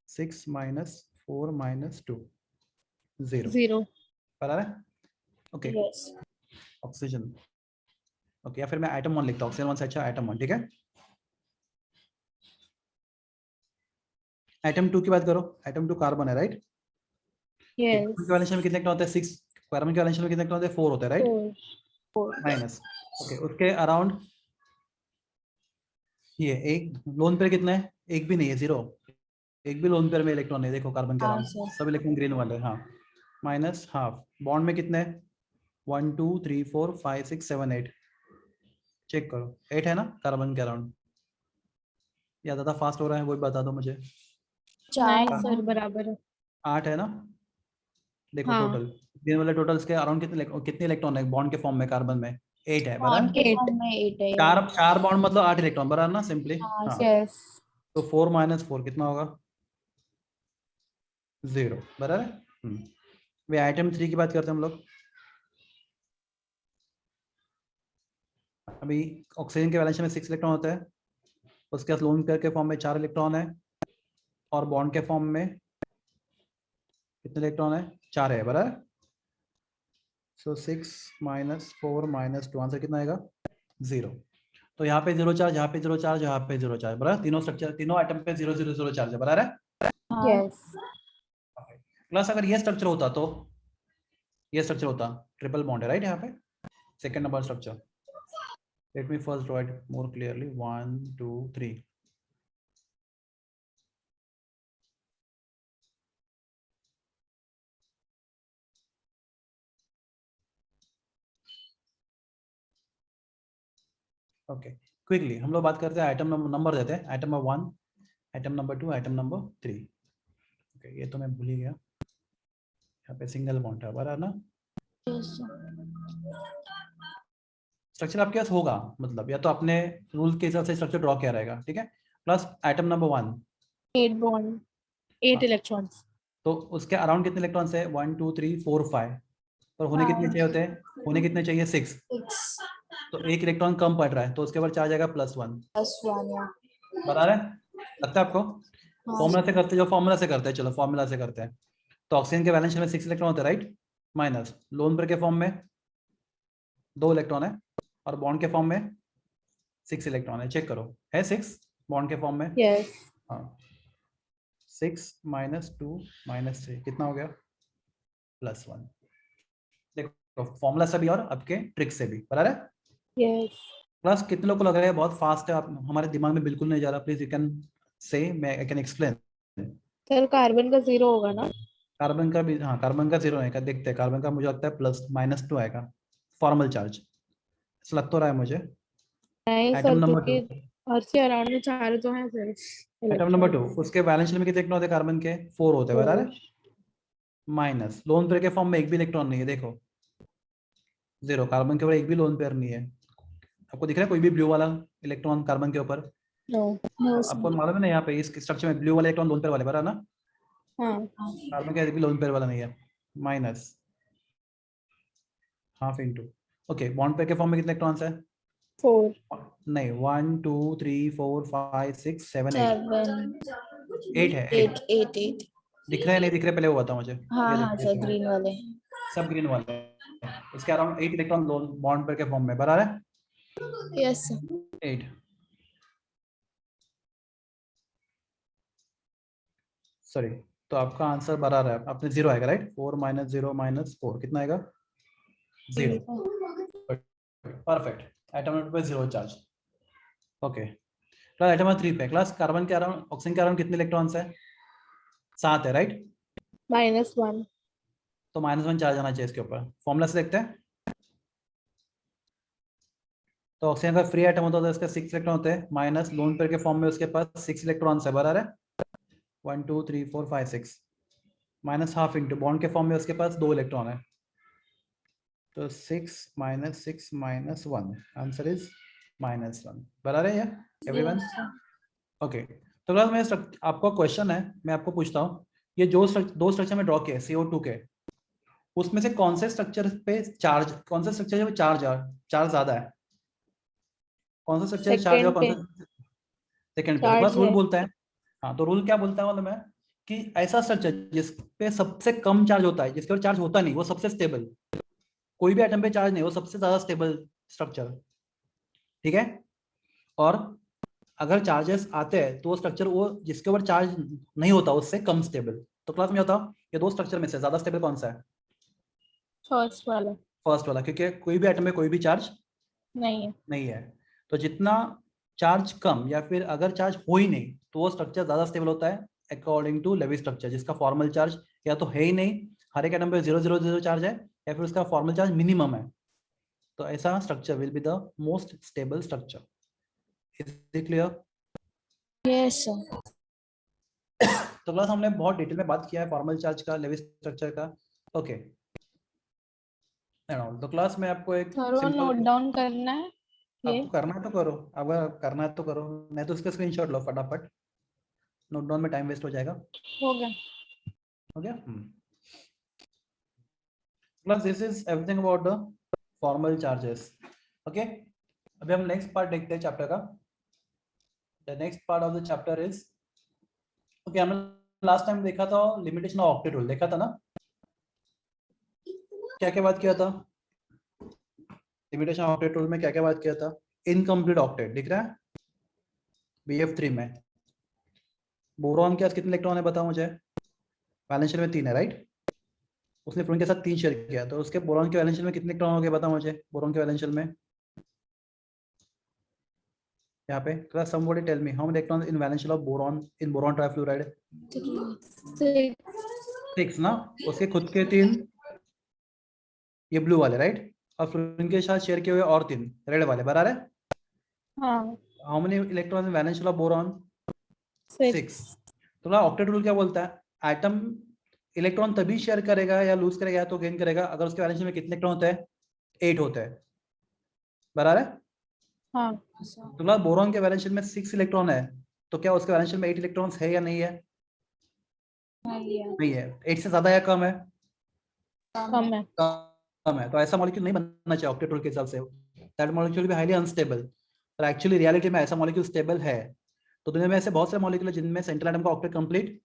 6 माइनस 4 माइनस 2 0 0। बराबर है। Okay yes. ऑक्सीजन, ओके या फिर मैं आइटम 1 लिखता हूँ, ऑक्सीजन 1 से अच्छा आइटम 1, ठीक है। आइटम 2 की बात करो, आइटम 2 कार्बन है राइट। यस। कार्बन के वैलेंस में कितने इलेक्ट्रॉन होते हैं, 6। कार्बन के वैलेंस में कितने इलेक्ट्रॉन होते हैं, 4 होते हैं राइट। 4। माइनस ओके उसके अराउंड ये एक लोन पेयर कितना है, एक भी नहीं है, 0। एक भी लोन पेयर में इलेक्ट्रॉन है, देखो कार्बन के हाँ अराउंड सर। सब इलेक्ट्रॉन ग्रीन वाले। हाँ माइनस हाफ बॉन्ड में कितने, 1 2 3 4 5 6 7 8, चेक करो 8 है ना कार्बन के अराउंड, या ज्यादा फास्ट हो रहा है वो भी बता दो मुझे। 4 नहीं सर बराबर है। 8 है ना, देखो हाँ। टोटल ग्रीन वाले टोटल्स के अराउंड कितने इलेक्ट्रॉन है बॉन्ड के फॉर्म में कार्बन में, 8 है बॉन्ड बराबर। के 8। फॉर्म में 8 है। चार चार बॉन्ड मतलब 8 इलेक्ट्रॉन बराबर ना, सिंपली। हाँ हाँ यस। तो 4 माइनस 4 कितना होगा, 0 बराबर। वे आइटम 3 की बात करते हैं हम लोग। अभी ऑक्सीजन के वैलेंस में 6 इलेक्ट्रॉन होता है, उसके बाद लोन पेयर के फॉर्म में 4 इलेक्ट्रॉन है, और बॉन्ड के फॉर्म में कितने इलेक्ट्रॉन है, 4 है बराबर। सो 6 माइनस 4 माइनस 2 आंसर कितना आएगा, 0। तो यहाँ पे 0 चार्ज, यहाँ पे 0 चार्ज, यहाँ पे 0 चार्ज बराबर, तीनों स्ट्रक्चर तीनों आइटम पे 0 0 0 चार्ज है बराबर है। हाँ। यस। प्लस अगर ये स्ट्रक्चर होता तो ये स्ट्रक्चर होता ट्रिपल बॉन्ड है राइट, यहाँ पे second number structure. Let me first draw it more clearly. 1 2 3. Okay, quickly हम लोग बात करते हैं, आइटम नंबर देते हैं, item number 1, item number 2, item number 3. Okay, ये तो मैं भूल ही गया, यहाँ पे सिंगल बॉन्ड है बराबर ना. Yes, sir. स्ट्रक्चर आपके पास होगा, मतलब या तो अपने रूल के हिसाब से स्ट्रक्चर ड्रॉ किया रहेगा, ठीक है. Plus item number 1, 8 bond, 8 electrons. तो उसके अराउंड कितने इलेक्ट्रॉन्स है? 1 2 3 4 5, पर होने कितने चाहिए होते हैं? होने कितने चाहिए? 6. 6 तो एक इलेक्ट्रॉन कम पड़ रहा है, तो उसके ऊपर चार्ज आएगा +1. plus 1, yeah. बता रहे लगता है आपको? हाँ, फॉर्मूला से करते, जो फॉर्मूला से करते हैं, चलो फॉर्मूला से करते हैं. तो ऑक्सीजन के वैलेंस में 6 इलेक्ट्रॉन होते हैं, राइट. माइनस लोन पेयर के फॉर्म में 2 इलेक्ट्रॉन है, और बॉन्ड के फॉर्म में 6 इलेक्ट्रॉन है. चेक करो, है 6 बॉन्ड के फॉर्म में? Yes. हाँ, 6 - 2 - 3 कितना हो गया? +1. देखो फॉर्मूला से भी और आपके ट्रिक से भी, बराबर है. Yes. प्लस कितने लोग को लग रहा है बहुत फास्ट है, आप हमारे दिमाग में बिल्कुल नहीं जा रहा? प्लीज यू कैन से, मैं I can explain. Sir carbon का 0 होगा ना? कार्बन का भी, हाँ कार्बन का 0 आएगा. देखते हैं, कार्बन का मुझे लगता है +-2 आएगा फॉर्मल चार्ज, ऐसा लग तो रहा है मुझे. नहीं आइटम सर, नंबर 2, क्योंकि अर्थ के अराउंड में 4 तो हैं सर. आइटम नंबर 2, उसके वैलेंस में कितने इलेक्ट्रॉन होते हैं कार्बन के? 4 होते हैं, बराबर है. माइनस लोन पेयर के फॉर्म में एक भी इलेक्ट्रॉन नहीं है, देखो 0. कार्बन के ऊपर एक भी लोन पेयर नहीं है. आपको दिख रहा है कोई भी ब्लू वाला इलेक्ट्रॉन कार्बन के ऊपर? No. No, आपको sir. मालूम है ना, यहाँ पे इस स्ट्रक्चर में ब्लू वाले इलेक्ट्रॉन लोन पेयर वाले, बराबर ना. हाँ. कार्बन का एक भी लोन पेयर वाला नहीं है. Minus half into. Okay, bond pair के फॉर्म में कितने इलेक्ट्रॉन्स है? 4. नहीं, 1 2 3 4 5 6 7 8. 7 8 है, 8. 8 दिख रहे हैं नहीं दिख रहे? पहले वो बताओ मुझे. हाँ ये हाँ देखो, सर, ग्रीन वाले. सब ग्रीन वाले हैं. उसके around 8 electron loan bond pair के फॉर्म में, बराबर है. Yes sir. 8. सॉरी, तो आपका आंसर बराबर है, अपने 0 आएगा, राइट. 4 - 0 - 4 कितना आएगा? 0. परफेक्ट. आइटम नंबर पे 0 charge. Okay, class item number 3 पे, क्लास कार्बन के अराउंड, ऑक्सीजन के अराउंड कितने इलेक्ट्रॉन्स है? 7 है, राइट. -1. तो -1 चार्ज आना चाहिए इसके ऊपर. फॉर्मूला से देखते हैं. तो ऑक्सीजन का फ्री आइटम होता है, इसका 6 इलेक्ट्रॉन होते हैं, माइनस लोन पेयर के फॉर्म में उसके पास 6 इलेक्ट्रॉन्स है, बराबर है. 1 2 3 4 5 6, माइनस हाफ इंटू बॉन्ड के फॉर्म में उसके पास 2 इलेक्ट्रॉन है, तो 6 - 6 - 1, आंसर इज -1. बराबर है या एवरीवन? ओके, तो क्लास में आपका क्वेश्चन है, मैं आपको पूछता हूँ, ये जो दो स्ट्रक्चर में ड्रॉ किए CO2 के, उसमें से कौन से स्ट्रक्चर पे चार्ज, कौन सा स्ट्रक्चर पे चार्ज ज्यादा है? कौन सा स्ट्रक्चर चार्ज है, सेकंड कौन पे सा सेकंड पे? तो चार्ज क्लास रूल है. बोलता है, हाँ तो रूल क्या बोलता है मालूम है? कि ऐसा स्ट्रक्चर जिस पे सबसे कम चार्ज होता है, जिसके ऊपर चार्ज होता नहीं, वो सबसे स्टेबल. कोई भी एटम पे चार्ज नहीं, वो सबसे ज्यादा स्टेबल स्ट्रक्चर, ठीक है. और अगर चार्जेस आते हैं तो वो स्ट्रक्चर, वो जिसके ऊपर चार्ज नहीं होता उससे कम स्टेबल. तो क्लास में बताओ, ये दो स्ट्रक्चर में से ज्यादा स्टेबल कौन सा है? फर्स्ट वाला. फर्स्ट वाला, क्योंकि कोई भी एटम में कोई भी चार्ज नहीं है. नहीं है. तो जितना चार्ज कम, या फिर अगर चार्ज हो ही नहीं, तो वो स्ट्रक्चर ज्यादा स्टेबल होता है अकॉर्डिंग टू लेवी स्ट्रक्चर, जिसका फॉर्मल चार्ज या तो है ही नहीं, हर एक एटम पे 0 0 0 चार्ज है, या फिर उसका फॉर्मल चार्ज मिनिमम है. तो ऐसा structure will be the most stable structure. Is it clear? Yes sir. तो क्लास हमने बहुत डिटेल में बात किया है फॉर्मल चार्ज का, लेवी स्ट्रक्चर का. ओके, तो क्लास में आपको एक थोड़ा नोट सिंपल, डाउन करना है ये. आपको करना है तो करो, अगर करना है तो करो, नहीं तो उसका स्क्रीनशॉट लो फटाफट, नोट डाउन में टाइम वेस्ट हो जाएगा. हो गया. हो गया. Plus this is everything about the formal charges. Okay, अभी हम नेक्स्ट पार्ट देखते हैं चैप्टर का. The next part of the chapter is, okay, हमने लास्ट टाइम देखा था लिमिटेशन ऑफ ऑक्टेट रूल, देखा था ना? क्या क्या बात किया था लिमिटेशन ऑफ ऑक्टेट रूल में? क्या क्या बात किया था? इनकम्प्लीट ऑक्टेट दिख रहा है BF3 में. बोरॉन के पास कितने इलेक्ट्रॉन है बताओ मुझे? वैलेंस शेल में 3 है, राइट. उसने फ्लोरीन के साथ 3 शेयर किया, तो उसके बोरॉन के वैलेंस शेल में कितने इलेक्ट्रॉन हो गए बताओ मुझे, बोरॉन के वैलेंस शेल में यहाँ पे class somebody tell me how many electrons in valence shell of boron in boron trifluoride? 3. 6 ना, उसके खुद के 3 ये ब्लू वाले राइट, और फ्लोरीन के साथ शेयर किए हुए और 3 रेड वाले, बराबर है। हाँ how many electron in valence shell of boron? 6। 6 तो ना ऑक्टेट रूल क्या बोलता है, एटम इलेक्ट्रॉन तभी शेयर करेगा या लूज करेगा या तो गेन करेगा अगर उसके वैलेंस शेल में कितने इलेक्ट्रॉन होते हैं, 8 होते हैं, बराबर है। हाँ तो ना बोरॉन के वैलेंस शेल में 6 इलेक्ट्रॉन है, तो क्या उसके वैलेंस शेल में 8 इलेक्ट्रॉन्स है या नहीं है? नहीं है। 8 से ज्यादा या कम है? कम है। कम है, तो ऐसा मॉलिक्यूल नहीं बनना चाहिए ऑक्टेट रूल के हिसाब से, that molecule be highly unstable. पर एक्चुअली रियलिटी में ऐसा मॉलिक्यूल स्टेबल है। तो दुनिया में ऐसे बहुत सारे मॉलिक्यूल है जिनमें सेंट्रल एटम का ऑक्टेट कंप्लीट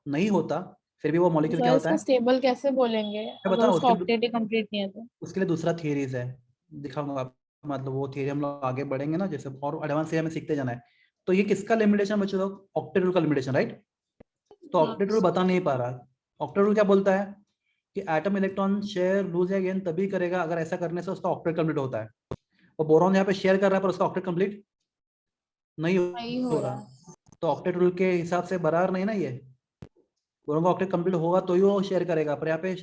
नहीं होता, फिर भी वो मॉलिक्यूल क्या सर होता इसको है, स्टेबल कैसे बोलेंगे मैं अगर बताऊं उसका ऑक्टेट ही कंप्लीट नहीं है तो? उसके लिए दूसरा थियरीज है, दिखाऊंगा आप, मतलब वो थियरी हम लोग आगे बढ़ेंगे ना, जैसे और एडवांस हमें सीखते जाना है। तो ये किसका लिमिटेशन बच्चों, ऑक्टेट रूल का लिमिटेशन राइट। तो ऑक्टेट रूल बता नहीं पा रहा, ऑक्टेट रूल क्या बोलता है कि एटम इलेक्ट्रॉन शेयर लूज या गेन तभी करेगा अगर ऐसा करने से उसका ऑक्टेट कंप्लीट होता है। और बोरॉन यहाँ पे शेयर कर रहा है पर उसका ऑक्टेट कंप्लीट नहीं नहीं हो हो रहा। रहा, तो ऑक्टेट रूल के हिसाब से बराबर नहीं ना ये, बोरॉन का ऑक्टेट कंप्लीट होगा तो ही वो शेयर करेगा, पर यहाँ पे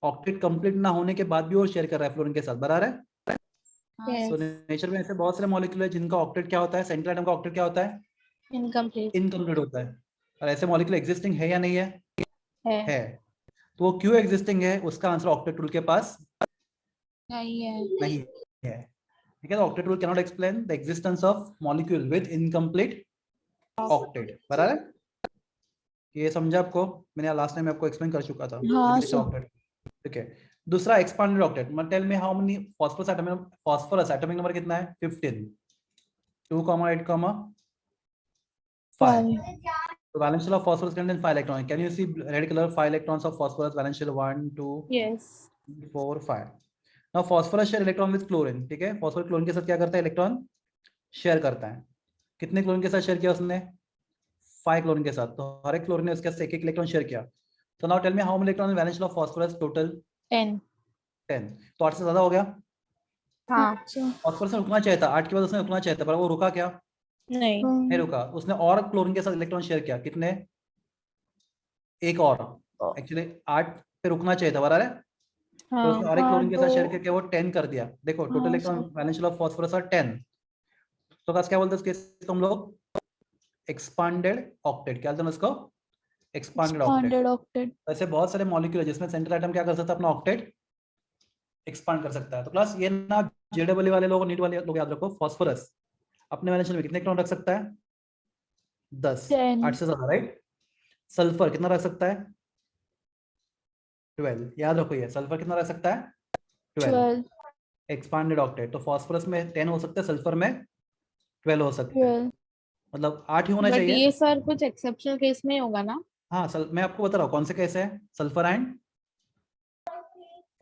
ऑक्टेट कंप्लीट ना होने के बाद भी वो शेयर कर रहा है फ्लोरीन के साथ, बराबर है। हाँ Yes. तो नेचर में ऐसे बहुत सारे मॉलिक्यूल है जिनका ऑक्टेट क्या होता है, सेंट्रल एटम का ऑक्टेट क्या होता है, इनकम्प्लीट इनकम्प्लीट होता है। और ऐसे मॉलिक्यूल एग्जिस्टिंग है या नहीं है? है। है। तो वो क्यों एग्जिस्टिंग है, उसका आंसर ऑक्टेट रूल के पास नहीं है। नहीं है। ठीक है, octet rule can not explain the existence of molecule with incomplete octet, बराबर है। ये समझा आपको, मैंने लास्ट टाइम आपको एक्सप्लेन कर चुका था हाँ लिमिटेशन सर। ऑक्टेट। ठीक है, दूसरा expanded octet, tell me how many phosphorus atomic number कितना है, 15, 2, 8, 5। 5. So valence shell of phosphorus contains 5 electrons. Can you see red color 5 electrons of phosphorus, valence shell 1, 2, yes 4, 5. Now phosphorus share electron with chlorine, ठीक है, phosphorus chlorine के साथ क्या करता है, electron share करता है। कितने क्लोरीन के साथ शेयर किया उसने, 5 क्लोरीन के साथ, तो हर एक क्लोरीन ने उसके साथ एक एक इलेक्ट्रॉन शेयर किया। तो now tell me how many electron valence shell of phosphorus, total 10। 10। तो 8 से ज्यादा हो गया। हाँ अच्छा। फास्फोरस ने रुकना चाहिए था, 8 के बाद उसने रुकना चाहिए था, पर वो रुका क्या, नहीं नहीं रुका, उसने और क्लोरीन के साथ इलेक्ट्रॉन शेयर किया, कितने, एक और। एक्चुअली 8 पे रुकना चाहिए था, बराबर है। तो उसने हाँ और एक हाँ क्लोरीन के साथ तो शेयर करके वो 10 कर दिया। देखो टोटल हाँ electron sir. Valence shell of phosphorus और 10। तो क्या बोलते हैं इस केस को हम लोग, एक्सपांडेड ऑक्टेट, क्या बोलते हैं उसको, एक्सपांडेड ऑक्टेट। Expanded octet. ऐसे बहुत सारे मॉलिक्यूल है जिसमें सेंट्रल एटम क्या कर सकता है, अपना ऑक्टेट एक्सपांड कर सकता है। तो क्लास ये ना जेडब्ल्यू वाले लोग, नीट वाले लोग याद रखो, फास्फोरस अपने वैलेंस शेल में कितने इलेक्ट्रॉन रख सकता है, 10, 8 10. से ज्यादा राइट। सल्फर कितना रख सकता है, 12, याद रखो ये, सल्फर कितना रख सकता है, 12। 12. एक्सपांडेड ऑक्टेट, तो फास्फोरस में 10 हो सकते हैं, सल्फर में 12 हो सकते हैं, 12. मतलब 8 ही होना बट चाहिए। ये सर कुछ एक्सेप्शनल केस में होगा ना? हाँ मैं आपको बता रहा हूँ कौन से केस है, सल्फर एंड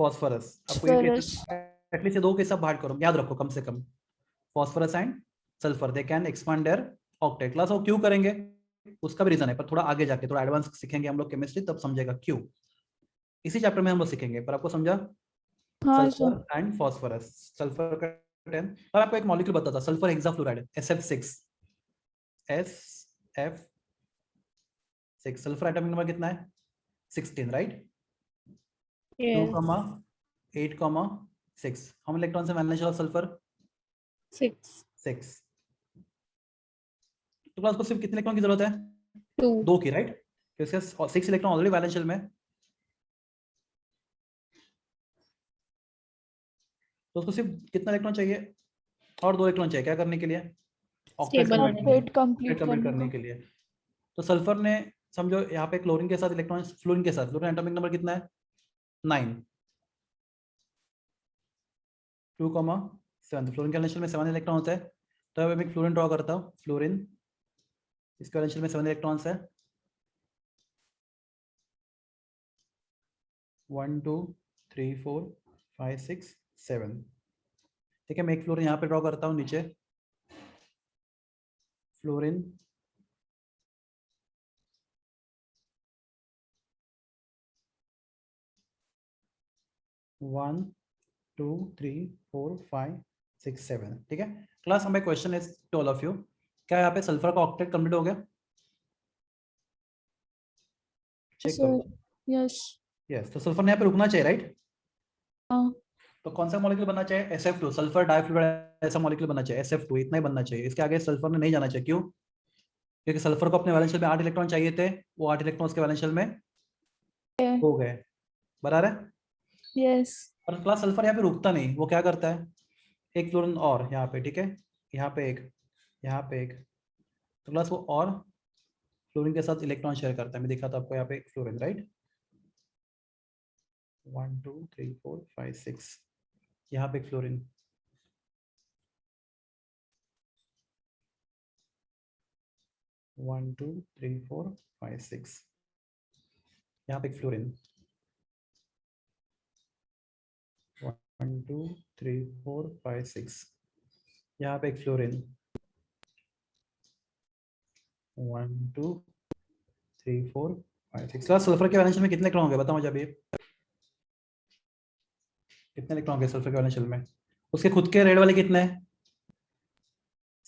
फास्फोरस। आपको ये केसेस फास्फोरस. एटलीस्ट ये दो केस आप बाहर करो, याद रखो कम से कम, phosphorus and sulphur they can expand their octet. Class वो क्यों करेंगे उसका भी रीजन है, पर थोड़ा आगे जाके थोड़ा एडवांस सीखेंगे हम लोग केमिस्ट्री, तब समझेगा क्यों, इसी चैप्टर में हम लोग सीखेंगे, पर आपको समझा, हाँ sir. Sulphur and phosphorus. Sulphur का 10। और आपको एक मॉलिक्यूल बताता, sulphur hexafluoride, SF6, SF6, sulphur atomic number कितना है, 16 राइट। 2, यस 8, 6। हम इलेक्ट्रॉन से वैलेंस शेल ऑफ सल्फर 6 6। तो क्लास को सिर्फ कितने इलेक्ट्रॉन की जरूरत है, 2 2 की राइट, क्योंकि 6 इलेक्ट्रॉन ऑलरेडी वैलेंस शेल में। तो उसको सिर्फ कितना इलेक्ट्रॉन चाहिए, और 2 इलेक्ट्रॉन चाहिए क्या करने के लिए, ऑक्टेट स्टेबल होने के लिए। ऑक्टेट कंप्लीट करने करने के लिए। तो सल्फर ने समझो यहाँ पे क्लोरीन के साथ इलेक्ट्रॉन, फ्लोरीन के साथ, फ्लोरीन एटॉमिक नंबर कितना है, 9, 2, 7। फ्लोरीन के वैलेंस शेल में 7 इलेक्ट्रॉन होता है। तो अब मैं एक फ्लोरीन ड्रॉ करता हूँ, फ्लोरीन, इसके वैलेंस शेल में 7 इलेक्ट्रॉन्स है, 1, 2, 3, 4, 5, 6, 7। ठीक है, मैं एक फ्लोरीन यहाँ पे ड्रॉ करता हूँ नीचे, फ्लोरीन, 1 2 3 4 5 6 7, ठीक है क्लास। हमारा question is to all of you, क्या यहाँ पे सल्फर का ऑक्टेट कंप्लीट हो गया? चेक सर करो। यस यस, तो सल्फर ने यहाँ पे रुकना चाहिए, राइट? हाँ तो कौन सा मॉलिक्यूल बनना चाहिए? SF2, सल्फर डाइफ्लोराइड ऐसा मॉलिक्यूल बनना चाहिए, SF2 इतना ही बनना चाहिए, इसके आगे सल्फर ने नहीं जाना चाहिए। क्यों? क्योंकि सल्फर को अपने वैलेंस शेल में 8 इलेक्ट्रॉन चाहिए थे, वो 8 इलेक्ट्रॉन उसके वैलेंस शेल में हो गए, बराबर है? यस और क्लास सल्फर यहाँ पे रुकता नहीं, वो क्या करता है, एक फ्लोरीन और यहाँ पे, ठीक है, यहाँ पे एक, यहाँ पे एक, तो क्लास वो और फ्लोरीन के साथ इलेक्ट्रॉन शेयर करता है। मैं दिखा था आपको यहाँ पे एक फ्लोरीन, राइट? 1 2 3 4 5 6, यहाँ पे एक फ्लोरीन, 1 2 3 4 5 6, यहाँ पे एक फ्लोरीन, 1 2 3 4 5 6, यहाँ पे एक फ्लोरीन, 1 2 3 4 5 6। क्लास सल्फर के वैलेंस शेल में कितने इलेक्ट्रॉन हो गए बताओ मुझे अभी, कितने इलेक्ट्रॉन हो गए सल्फर के वैलेंस शेल में? उसके खुद के रेड वाले कितने हैं?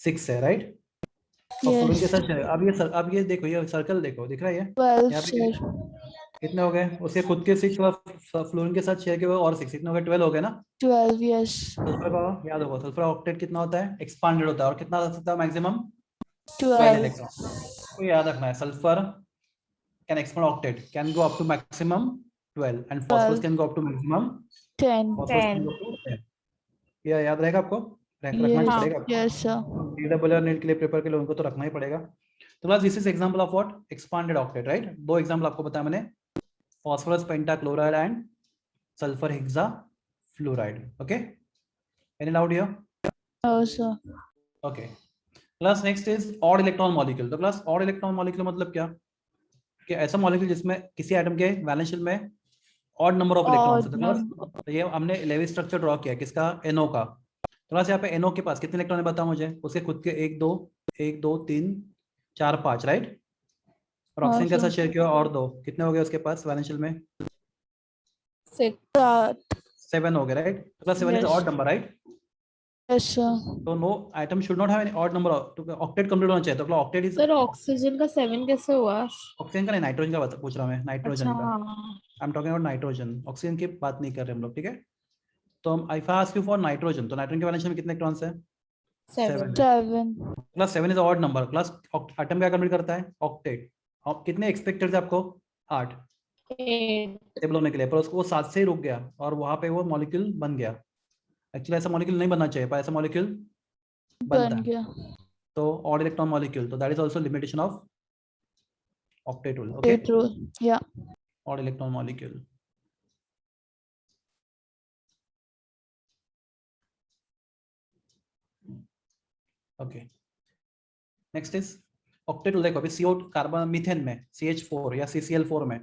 6 है, राइट? और फ्लोरीन के यस साथ अब ये देखो, ये सर्कल देखो, दिख रहा है ये 12 यहाँ पे सर कितने हो गए? उसके खुद के 6 और फ्लोरीन के साथ शेयर किए हुए और 6, कितने हो गए? 12 हो गए ना? 12 यस सल्फर का याद होगा, सल्फर ऑक्टेट कितना होता है? एक्सपांडेड होता है, और कितना रख सकता है मैक्सिमम? 12 12 इलेक्ट्रॉन। तो याद रखना है, sulphur can expand octet can go up to maximum 12 and phosphorus can go up to maximum 10 phosphorus can go to 10। ये याद रहेगा आपको, रखना यस पड़ेगा आपको। यस सर DWR और नीट के लिए पेपर के लिए उनको तो रखना ही पड़ेगा। तो class this is example of what? Expanded octet, right? दो एग्जांपल आपको बताया मैंने, phosphorus pentachloride and sulphur hexa fluoride. Okay, any doubt here? No sir okay class, next is odd electron molecule. तो क्लास ऑड इलेक्ट्रॉन मॉलिक्यूल मतलब क्या? कि ऐसा molecule जिसमें किसी एटम के वैलेंस शेल में ऑड नंबर ऑफ इलेक्ट्रॉन्स है। तो क्लास तो ये हमने लेवी स्ट्रक्चर ड्रॉ किया किसका? NO का। तो क्लास यहाँ पे NO के पास कितने इलेक्ट्रॉन है बताओ मुझे? उसके खुद के 1 2 3 4 5, राइट? और हाँ, ऑक्सीजन के साथ सर। शेयर किया और 2, कितने हो गए उसके पास वैलेंस शेल में? 6 7 हो गए, राइट? तो class 7 is Yes. Odd number, right? Yes sir तो no atom should not have any odd number, तो ऑक्टेट कंप्लीट होना चाहिए। तो ऑक्टेट इज सर ऑक्सीजन का 7 कैसे हुआ? ऑक्सीजन का नहीं, नाइट्रोजन का पूछ रहा हूँ मैं, नाइट्रोजन अच्छा का। हाँ I am talking about nitrogen, oxygen की बात नहीं कर रहे हम लोग, ठीक है? तो हम if I ask you for nitrogen, तो नाइट्रोजन के वैलेंस शेल में कितने इलेक्ट्रॉन्स है? 7 7 class 7 is odd number. Class atom क्या कंप्लीट करता है? ऑक्टेट। और कितने एक्सपेक्टेड थे आपको? 8 8 टेबल होने के लिए, पर उसको वो 7 से ही रुक गया और वहां पे वो मॉलिक्यूल बन गया। एक्चुअली ऐसा मॉलिक्यूल नहीं बनना चाहिए, पर ऐसा मॉलिक्यूल बनता बन है। गया तो ऑड इलेक्ट्रॉन मॉलिक्यूल, तो that is also limitation of octet rule. Okay, true yeah odd electron molecule. Okay, next is octet rule. देखो अभी CO कार्बन मीथेन में CH4 या CCl4 में,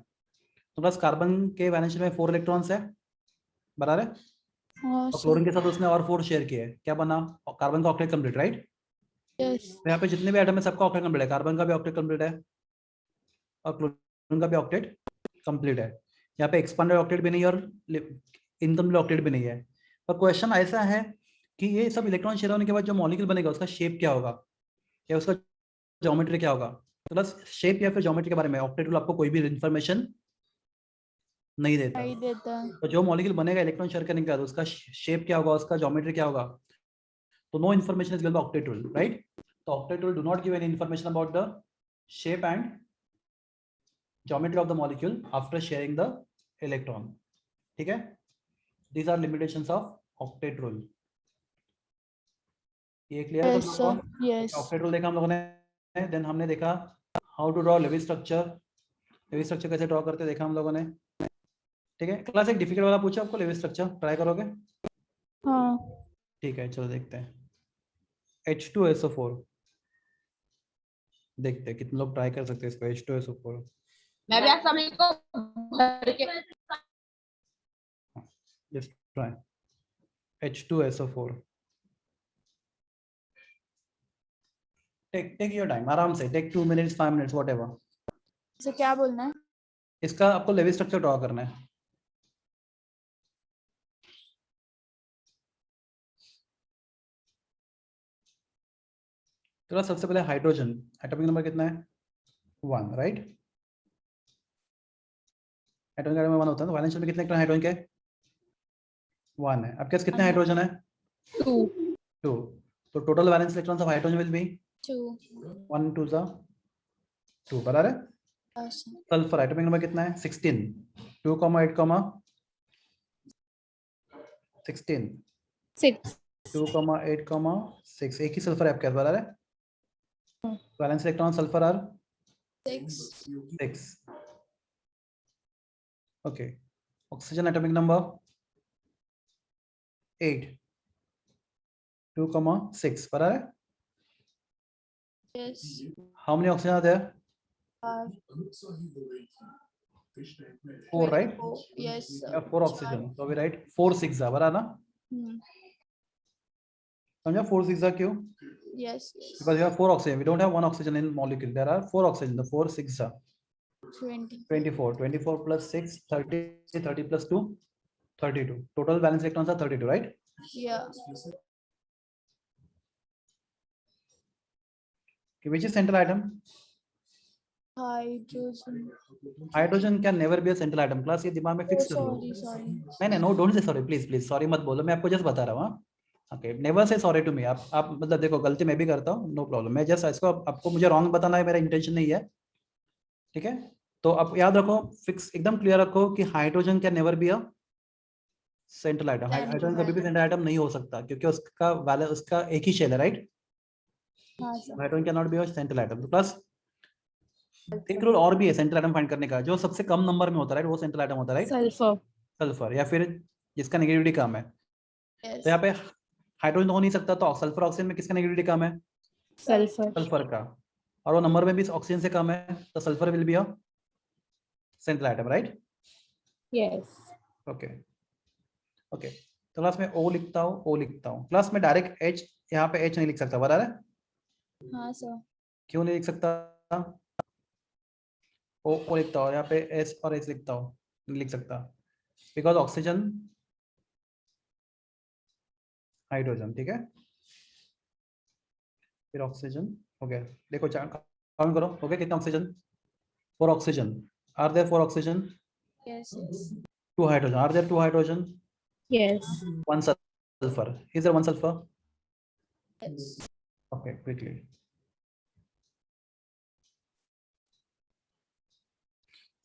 तो बस कार्बन के वैलेंस शेल में 4 इलेक्ट्रॉन्स है, बराबर है? हाँ और सर क्लोरीन के साथ उसने और 4 शेयर किए, क्या बना? कार्बन का ऑक्टेट कंप्लीट, राइट? यस तो यहाँ पे जितने भी एटम है सबका ऑक्टेट कंप्लीट है, कार्बन का भी ऑक्टेट कंप्लीट है और क्लोरीन का भी ऑक्टेट कंप्लीट है। यहाँ पे एक्सपांडेड ऑक्टेट भी नहीं है और इनकम्प्लीट ऑक्टेट भी नहीं है। पर क्वेश्चन ऐसा है कि ये सब इलेक्ट्रॉन शेयर होने के बाद जो मॉलिक्यूल बनेगा उसका शेप क्या होगा, या उसका ज्योमेट्री क्या होगा? तो बस शेप या फिर ज्योमेट्री के बारे में ऑक्टेट रूल आपको कोई भी इंफॉर्मेशन नहीं देता। नहीं देता तो जो मॉलिक्यूल बनेगा इलेक्ट्रॉन शेयर करने के बाद उसका शेप क्या होगा, उसका ज्योमेट्री क्या होगा, तो no information is given by octet rule, right? So octet rule do not give any information about the shape and geometry of the molecule after sharing the electron. ठीक है? These are limitations of octet rule. ये clear है yes सब sir लोगों को? yes octet rule देखा हम लोगों ने, देन हमने देखा how to draw Lewis structure, Lewis structure कैसे ड्रॉ करते देखा हम लोगों ने, ठीक है? क्लास एक डिफिकल्ट वाला पूछा आपको, लेवी स्ट्रक्चर ट्राई करोगे? हाँ ठीक है, चलो देखते हैं। H2SO4 देखते हैं कितने लोग ट्राई कर सकते हैं इसको। H2SO4 मैं भी आप सभी को भर के just try H2SO4। take your time, आराम से, take 2 minutes 5 minutes whatever। इसे क्या बोलना है इसका आपको लेवी स्ट्रक्चर ड्रॉ करना है। तो सबसे पहले हाइड्रोजन एटॉमिक नंबर कितना है 1 राइट। एटॉमिक नंबर 1 होता है तो वैलेंस शेल में कितने इलेक्ट्रॉन हाइड्रोजन के 1 है। आपके पास कितने हाइड्रोजन है 2 2। तो total valence electrons of hydrogen will be 2 1 2 सा 2 बराबर है। yes sir. Sulphur atomic number कितना है 16 2 8 16 6 2 8 6 एक ही सल्फर है आपके पास बराबर है। Valence electron sulphur are 6 6 okay. Oxygen atomic number 8 2 6 बराबर है। yes how many oxygen are there 4 right. 24 yes sir. 4 oxygen तो वी राइट 4 6 बराबर ना समझा 4 6 क्यों yes because you have 4 oxygen we don't have 1 oxygen in molecule there are 4 oxygen the 4 6 are 20 24 plus 6 30 30 plus 2 32 total valence electrons are 32 right। yeah okay, which is central atom hydrogen hydrogen can never be a central atom class ये दिमाग में oh fix कर लो। sorry नहीं no don't say sorry please sorry मत बोलो मैं आपको जस्ट बता रहा हूँ। Okay never say sorry to me आप मतलब देखो गलती मैं भी करता हूँ नो प्रॉब्लम मैं जस्ट इसको आपको मुझे रॉन्ग बताना है मेरा इंटेंशन नहीं है ठीक है। तो आप याद रखो फिक्स एकदम क्लियर रखो कि hydrogen can never be a central item. Hydrogen कभी भी सेंट्रल आइटम नहीं हो सकता क्योंकि उसका एक ही शेल है राइट। हाँ sir hydrogen can not be a central item. तो प्लस एक रूल और भी है सेंट्रल आइटम फाइंड करने का जो सबसे कम नंबर में होता है राइट वो सेंट्रल आइटम होता है राइट। सल्फर सल्फर या फिर जिसका नेगेटिविटी कम है। yes तो यहाँ पे हाइड्रोजन हो नहीं सकता तो सल्फर ऑक्सीजन में किसका नेगेटिविटी कम है सल्फर सल्फर का और वो नंबर में भी ऑक्सीजन से कम है तो sulphur will be a central item right. Yes okay okay तो क्लास में ओ लिखता हूँ क्लास में डायरेक्ट एच यहाँ पे एच नहीं लिख सकता बराबर है। हाँ सर क्यों नहीं लिख सकता ओ लिखता हूँ यहाँ पे एस और एस लिखता हूँ नहीं लिख सकता बिकॉज ऑक्सीजन हाइड्रोजन ठीक है। फिर ऑक्सीजन हो गया देखो काउंट करो हो गया कितना oxygen 4 oxygen are there 4 oxygen yes yes 2 hydrogen are there 2 hydrogen yes 1 sulphur is there 1 sulphur yes okay quickly.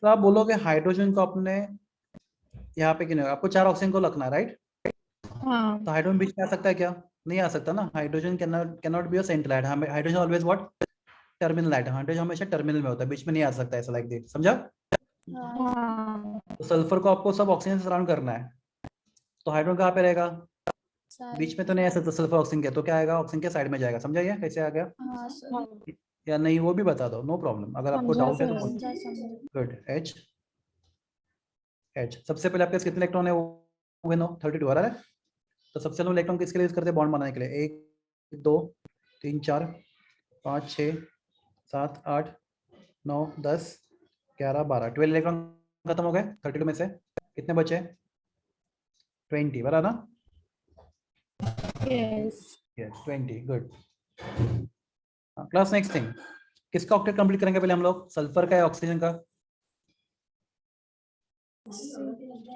तो आप बोलोगे हाइड्रोजन को अपने यहाँ पे क्यों आपको 4 ऑक्सीजन को रखना है राइट। हाँ तो हाइड्रोजन बीच में आ सकता है क्या नहीं आ सकता ना। Hydrogen can not be a central item. Hydrogen always what terminal item. Hydrogen हमेशा टर्मिनल में होता है बीच में नहीं आ सकता ऐसा लाइक दिस समझा। हाँ हाँ तो सल्फर को आपको सब ऑक्सीजन से सराउंड करना है तो हाइड्रोजन कहाँ पे रहेगा सर बीच में तो नहीं आ सकता सल्फर ऑक्सीजन के तो क्या आएगा ऑक्सीजन के साइड में जाएगा समझा ये कैसे आ गया हाँ सर या नहीं वो भी बता दो नो प्रॉब्लम अगर आपको समझा डाउट है तो सर। बोलो। समझा समझा गुड एच एच सबसे पहले आपके पास कितने इलेक्ट्रॉन है वो नो 32 आ रहा है। तो सबसे पहले इलेक्ट्रॉन किसके लिए यूज करते हैं बॉन्ड बनाने के लिए 1 2 3 4 5 6 7 8 9 10 11 12 12 इलेक्ट्रॉन खत्म हो गए 32 में से कितने बचे 20 बराबर ना। Yes yes 20 good. Class next thing किसका ऑक्टेट कंप्लीट करेंगे पहले हम लोग सल्फर का या ऑक्सीजन का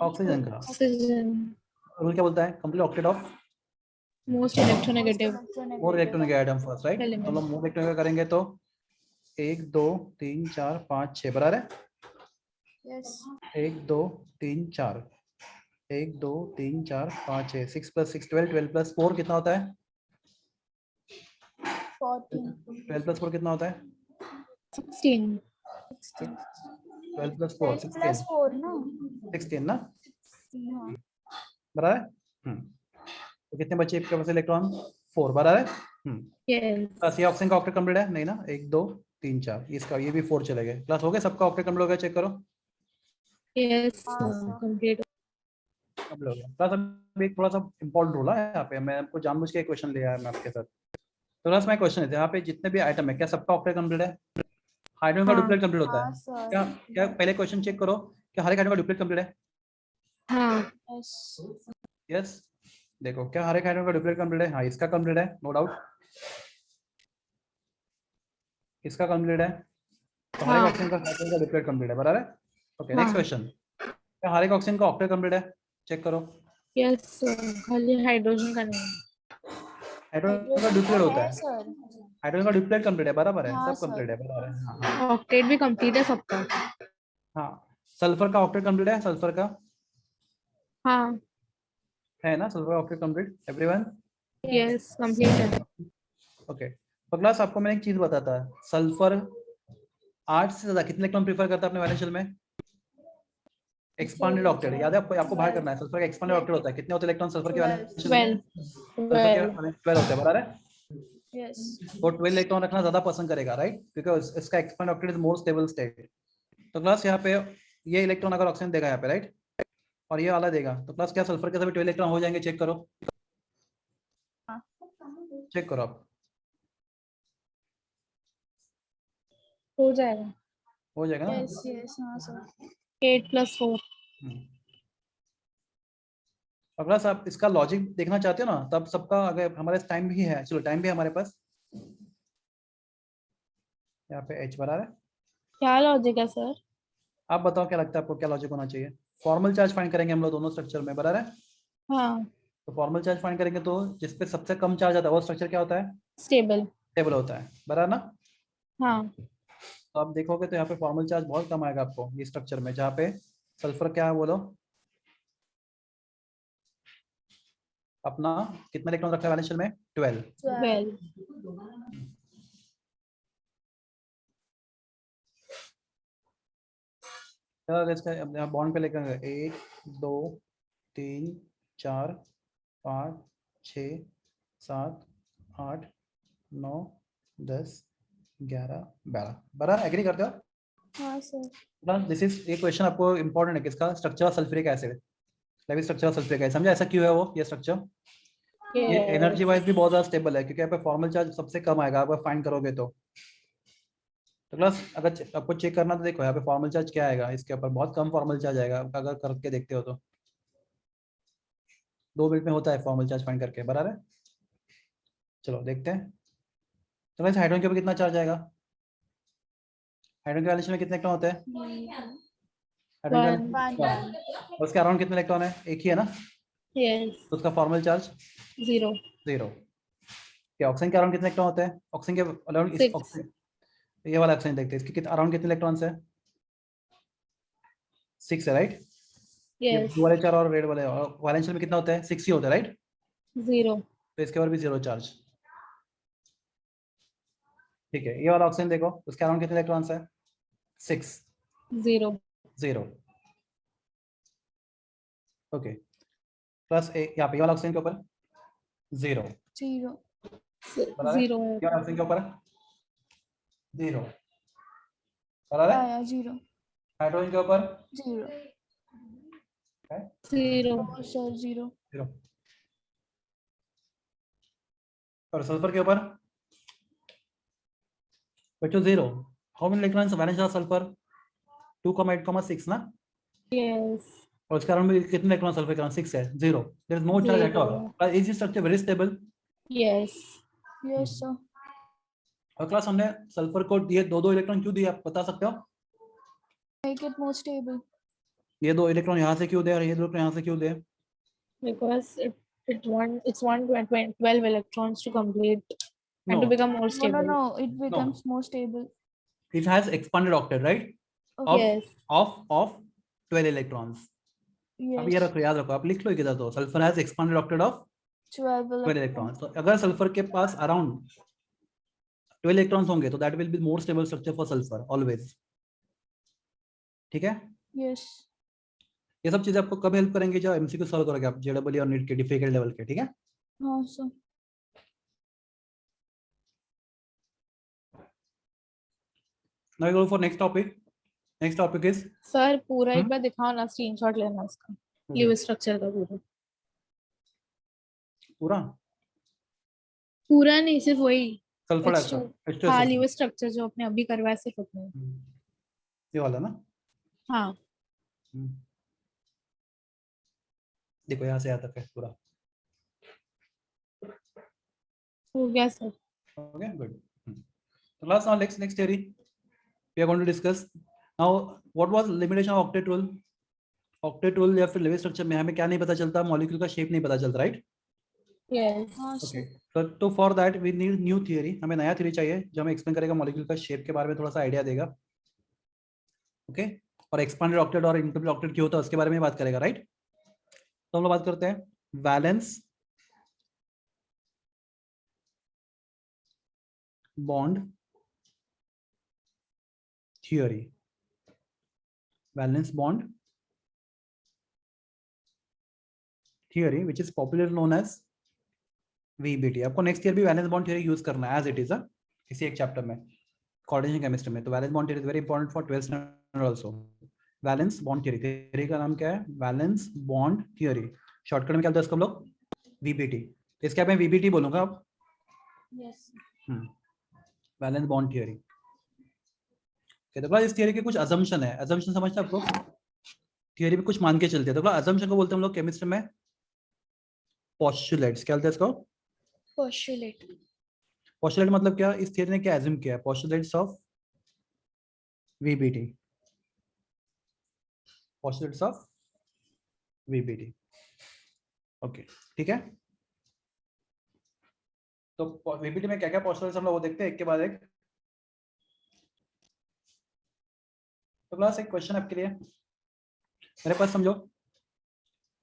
ऑक्सीजन का। ऑक्सीजन रूल क्या बोलता है complete octet of most electronegative more electronic item first right. Element. तो हम मोर इलेक्ट्रॉनिक करेंगे तो 1 2 3 4 5 6 बराबर है। yes 1 2 3 4 1 2 3 4 5 6 6 plus 6 12 12 plus 4 कितना होता है 14 12 plus 4 कितना होता है 16 16 12 plus 4 10 plus 16 4 ना 16 ना हाँ बराबर है। तो कितने बचे आपके पास इलेक्ट्रॉन 4 बराबर है। यस क्लास ये ऑक्सीजन का ऑक्टेट कंप्लीट है नहीं ना 1 2 3 4 इसका ये भी 4 चले गए क्लास हो गया सबका ऑक्टेट कंप्लीट हो गया चेक करो यस हाँ, सर। कंप्लीट कंप्लीट हो गया। क्लास अभी एक थोड़ा सा इंपॉर्टेंट रूल है यहाँ पे मैं आपको जानबूझ के क्वेश्चन ले आया मैं आपके साथ। तो क्लास में क्वेश्चन है यहाँ पे जितने भी आइटम है क्या सबका ऑक्टेट कंप्लीट है हाइड्रोजन का हाँ। डुप्लेट कंप्लीट होता हाँ है सर क्या क्या पहले क्वेश्चन चेक करो क्या हर एक हाइड्रोजन का डुप्लेट कंप्लीट है हाँ yes यस देखो क्या हर एक हाइड्रोजन का डुप्लेट कंप्लीट है हाँ इसका कंप्लीट है नो डाउट इसका कंप्लीट है, तो हर एक हाँ। ऑक्सीजन का हाइड्रोजन का डिप्लोइड कंप्लीट है, बराबर है। ओके, नेक्स्ट हाँ। क्वेश्चन, क्या हर एक ऑक्सीजन का ऑक्टेट कंप्लीट है? चेक करो। यस सर, खाली हाइड्रोजन का नहीं। हाइड्रोजन का हाइड्रोजन डिप्लोइड का होता है है, सर। हाइड्रोजन का डिप्लोइड कंप्लीट है, बराबर है, हाँ सब सर। कंप्लीट है, बराबर है। हाँ हाँ ऑक्टेट भी कंप्लीट है सबका। हाँ, सल्फर का ऑक्टेट कंप्लीट है, सल्फर का हाँ। है ना, sulphur octet complete, everyone? Yes complete है। ओके, तो क्लास आपको मैं एक चीज बताता है, सल्फर 8 से ज्यादा कितने इलेक्ट्रॉन प्रीफर करता है अपने वैलेंस शेल में? एक्सपांडेड ऑक्टेट, याद है आपको, आपको बाहर करना है। सल्फर का एक्सपांडेड ऑक्टेट होता है, कितने होते हैं इलेक्ट्रॉन सल्फर के वैलेंस शेल में? 12। सल्फर के 12 होते हैं, बराबर है। यस। वो 12 इलेक्ट्रॉन रखना ज्यादा पसंद करेगा, राइट, बिकॉज इसका expand octet is more stable state. तो क्लास यहाँ पे ये इलेक्ट्रॉन अगर ऑक्सीजन देगा यहाँ पे, राइट, और ये वाला देगा, तो क्लास क्या सल्फर के सभी 12 इलेक्ट्रॉन हो जाएंगे? चेक करो, चेक करो आप, हो जाएगा। हो जाएगा ना। यस यस हाँ सर। 8+4। अगला आप इसका लॉजिक देखना चाहते हो ना, तब सबका अगर हमारे टाइम भी है, चलो टाइम भी है हमारे पास, यहाँ पे एच बराबर है। क्या लॉजिक है सर? आप बताओ क्या लगता है आपको, क्या लॉजिक होना चाहिए? फॉर्मल चार्ज फाइंड करेंगे हम लोग दोनों स्ट्रक्चर में, बराबर है। हाँ। तो फॉर्मल चार्ज फाइंड करेंगे तो जिसपे सबसे कम चार्ज आता है वो स्ट्रक्चर क्या होता है? स्टेबल। स्टेबल होता है, बराबर ना। हाँ। तो आप देखोगे तो यहाँ पे फॉर्मल चार्ज बहुत कम आएगा आपको ये स्ट्रक्चर में, जहाँ पे सल्फर क्या है बोलो अपना, कितना इलेक्ट्रॉन रखा है वैलेंस शेल में? 12। 12। इसका यहाँ बॉन्ड पे लेकर 1 2 3 4 5 6 7 8 9 10 11 12, बराबर, एग्री करते हो? हाँ सर। दिस इज ये क्वेश्चन आपको इंपॉर्टेंट है, किसका? Structure of sulphuric acid, structure of sulphuric acid, समझा ऐसा क्यों है वो ये स्ट्रक्चर? ये एनर्जी वाइज भी बहुत ज्यादा स्टेबल है, क्योंकि यहाँ पे फॉर्मल चार्ज सबसे कम आएगा, आप फाइंड करोगे तो क्लास अगर आपको चेक करना तो देखो यहाँ पे फॉर्मल चार्ज क्या आएगा, इसके ऊपर बहुत कम फॉर्मल चार्ज आएगा, अगर करके देखते हो तो 2 मिनट में होता है फॉर्मल चार्ज फाइंड करके, बराबर है। चलो देखते हैं, तो वैसे हाइड्रोजन के ऊपर कितना चार्ज आएगा? हाइड्रोजन के वैलेंस में कितने इलेक्ट्रॉन होते हैं? Hydrogen one. और उसके अराउंड कितने इलेक्ट्रॉन है? एक ही है ना, यस। तो उसका फॉर्मल चार्ज 0। 0। क्या ऑक्सीजन के अराउंड कितने इलेक्ट्रॉन होते हैं? ऑक्सीजन के अराउंड, इस 6। ऑक्सीजन, ये वाला ऑक्सीजन देखते हैं, इसके अराउंड कितने इलेक्ट्रॉन्स है? 6 है, राइट। ये यस। ब्लू वाले 4 और रेड वाले, और वैलेंस में कितना होता है? 6 ही होता है, राइट। 0। तो इसके ऊपर भी 0 चार्ज, ठीक है। ये वाला ऑक्सीजन देखो, उसके अराउंड कितने इलेक्ट्रॉन्स है? 6। 0। 0, ओके। प्लस यहाँ पे ये वाला ऑक्सीजन के ऊपर 0, 0। बराबर है। 0 ये वाला ऑक्सीजन के ऊपर 0, बराबर है। आया 0। हाइड्रोजन के ऊपर 0। है 0। और सर 0। 0, और सल्फर के ऊपर बच्चों 0। How many electrons valence of sulphur? 2,8,6 ना, यस। और उसके अराउंड में कितने इलेक्ट्रॉन सल्फर के अराउंड? 6 है, 0, there is no charge at all. 0। Is this structure very stable? Yes. Yes sir. और क्लास हमने सल्फर को ये 2 इलेक्ट्रॉन क्यों दिए, आप बता सकते हो? Make it more stable. ये 2 इलेक्ट्रॉन यहाँ से क्यों दे और ये 2 इलेक्ट्रॉन यहाँ से क्यों दे? Because it's 12 electrons to complete and to No, become more No, stable. no, it becomes more stable. it has expanded octet, right, Okay. of Yes. of 12 electrons. अब ये Yes. रखो, याद रखो, आप लिख लो किधर, तो sulphur has expanded octet of 12 12 electrons. तो अगर सल्फर के पास अराउंड 12 इलेक्ट्रॉन्स होंगे तो that will be more stable structure for sulphur always, ठीक है। Yes. ये सब चीजें आपको कब हेल्प करेंगे? जब एमसीक्यू सॉल्व करोगे आप जेडब्ल्यू और नीट के डिफिकल्ट लेवल के, ठीक है। हाँ sir. Now we go for next topic. Next topic is sir पूरा एक बार दिखाओ ना, स्क्रीनशॉट लेना उसका, लिविस स्ट्रक्चर का पूरा। पूरा पूरा नहीं, सिर्फ वही सल्फर H2। H2 हाँ, लिविस स्ट्रक्चर जो अपने अभी करवाया सिर्फ उतना। ये वाला ना। हाँ। देखो यहाँ से यहाँ तक है पूरा, हो गया sir. Okay good. Class, now next theory we are going to discuss. Now what was limitation of octet rule? Octet rule या फिर Lewis structure में हमें क्या नहीं पता चलता, मॉलिक्यूल का शेप नहीं पता चलता, राइट? Yes. हाँ ओके, सर तो for that we need new theory, हमें नया थ्योरी चाहिए जो हमें एक्सप्लेन करेगा मॉलिक्यूल का शेप के बारे में, थोड़ा सा आइडिया देगा. ओके, और एक्सपांडेड ऑक्टेट और इनकम्प्लीट ऑक्टेट क्या होता है उसके बारे में बात करेगा, राइट? तो हम लोग बात करते हैं valence bond theory. Valence bond theory which is popular known as VBT. आपको नेक्स्ट ईयर भी वैलेंस बॉन्ड थ्योरी यूज करना है एज इट इज किसी एक चैप्टर में कोऑर्डिनेशन केमिस्ट्री में. तो valence bond theory is very important for 12th standard also. Valence bond theory, theory का नाम क्या है? Valence bond theory. शॉर्टकट में क्या बोलते हैं इसको हम लोग? VBT. इसके आप मैं VBT बोलूंगा अब. Yes valence bond theory. तो इस थ्योरी के कुछ अजम्पशन है. अजम्पशन समझते हैं आपको? थ्योरी में कुछ मान के चलते हैं. तो अजम्पशन को बोलते हैं हम लोग केमिस्ट्री में पोस्टुलेट्स. क्या बोलते हैं इसको? पोस्टुलेट पोस्टुलेट मतलब क्या? इस थ्योरी ने क्या एज्यूम किया है? Postulates of VBT. Postulates of VBT. Okay, ठीक है. तो VBT में क्या क्या पोस्टुलेट्स हम लोग वो देखते हैं एक के बाद एक. तो क्लास एक क्वेश्चन आपके लिए मेरे पास, समझो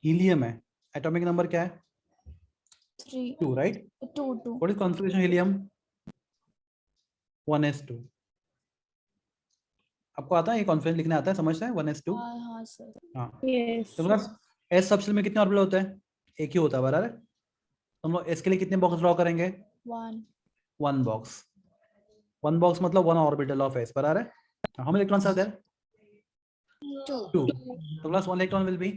हीलियम है, एटॉमिक नंबर क्या है? 2, right? 2 what is configuration helium? 1s2. आपको आता है ये कॉन्फिगरेशन लिखने आता है, समझते हैं 1s2? हाँ सर हाँ. Yes. तो क्लास एस सबसेल में कितने ऑर्बिटल होते हैं? एक ही होता है, बराबर है? तो हम लोग एस के लिए कितने बॉक्स ड्रॉ करेंगे? 1 बॉक्स. 1 बॉक्स मतलब 1 ऑर्बिटल ऑफ एस, बराबर है? How many electrons are there? 2. तो class 1 electron will be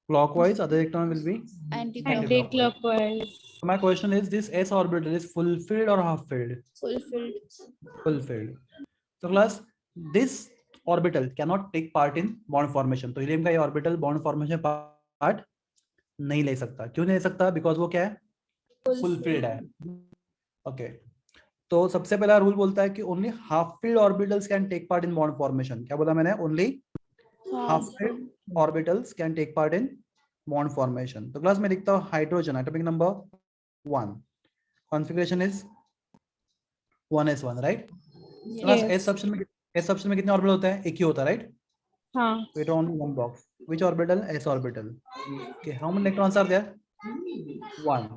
clockwise, other electron will be anti-clockwise Anti-clockwise. so my question is, this s orbital is fulfilled or half filled? fulfilled Fulfilled. So class, this orbital cannot take part in bond formation. तो helium का ये orbital bond formation part नहीं ले सकता. क्यों नहीं ले सकता? बिकॉज वो क्या है? फुलफिल्ड है. ओके, तो सबसे पहला रूल बोलता है कि only half filled orbitals can take part in bond formation. क्या बोला मैंने? Only half filled orbitals can take part in bond formation. तो क्लास में लिखता हूँ hydrogen, atomic number 1, configuration is 1s1, right? Class Yes. S subshell में कितने orbital होता है? एक ही होता है, राइट? हाँ. It only one box. Which orbital? S orbital. Okay, how many electrons are there? 1.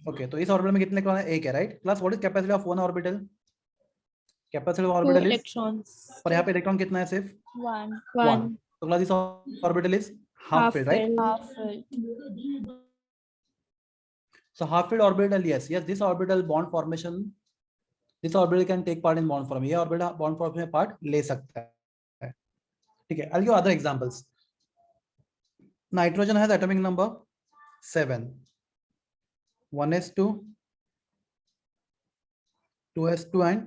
Okay, तो इस ऑर्बिटल में कितने इलेक्ट्रॉन है? एक है, right? Class what is capacity of one orbital? Capacity of 2 orbital is, electrons. और यहाँ पे इलेक्ट्रॉन कितना है? सिर्फ 1 1. तो क्लास इस orbital is half Half field, right? filled. half filled So half filled orbital, yes, this orbital bond formation, this orbital can take part in bond formation. ये orbital bond formation में part ले सकता है, ठीक है? I'll give other examples. Nitrogen has atomic number 7, 1s2, 2s2 and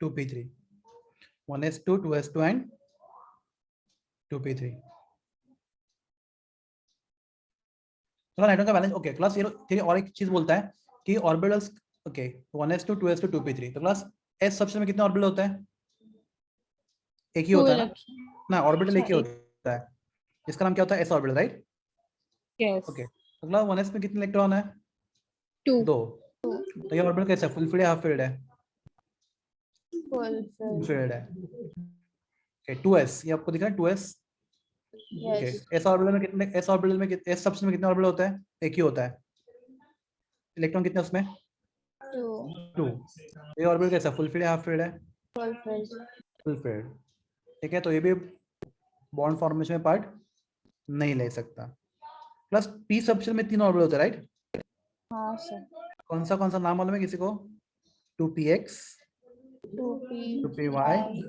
2p3. 1s2, 2s2 and 2p3. तो nitrogen का balance. Okay class, ये और एक चीज बोलता है कि orbitals, okay 1s2, 2s2, 2p3. तो क्लास एस सबसेल में कितने ऑर्बिटल होते हैं? एक ही 2 होता है electrons. ना, ऑर्बिटल एक ही अच्छा, होता है. इसका नाम क्या होता है? S orbital, right? Yes. Okay, तो क्लास 1s में कितने इलेक्ट्रॉन है? 2. 2. तो ये ऑर्बिटल कैसा है? फुल फील्ड है, हाफ फील्ड है? fulfilled फील्ड है. ओके 2s, ये आपको दिख रहा है 2s. Okay, yes S orbital में कितने, एस ऑर्बिटल में एस सबसेल में कितने ऑर्बिटल होता है? एक ही होता है. इलेक्ट्रॉन कितने उसमें? 2 2. ये ऑर्बिटल कैसा? फुल फील्ड है, हाफ फील्ड है? fulfilled full field. ठीक है, तो ये भी बॉन्ड फॉर्मेशन में पार्ट नहीं ले सकता. प्लस पी सबसेल में 3 ऑर्बिटल होते हैं, राइट? हाँ सर कौन सा नाम मालूम है किसी को? 2px, 2p 2py,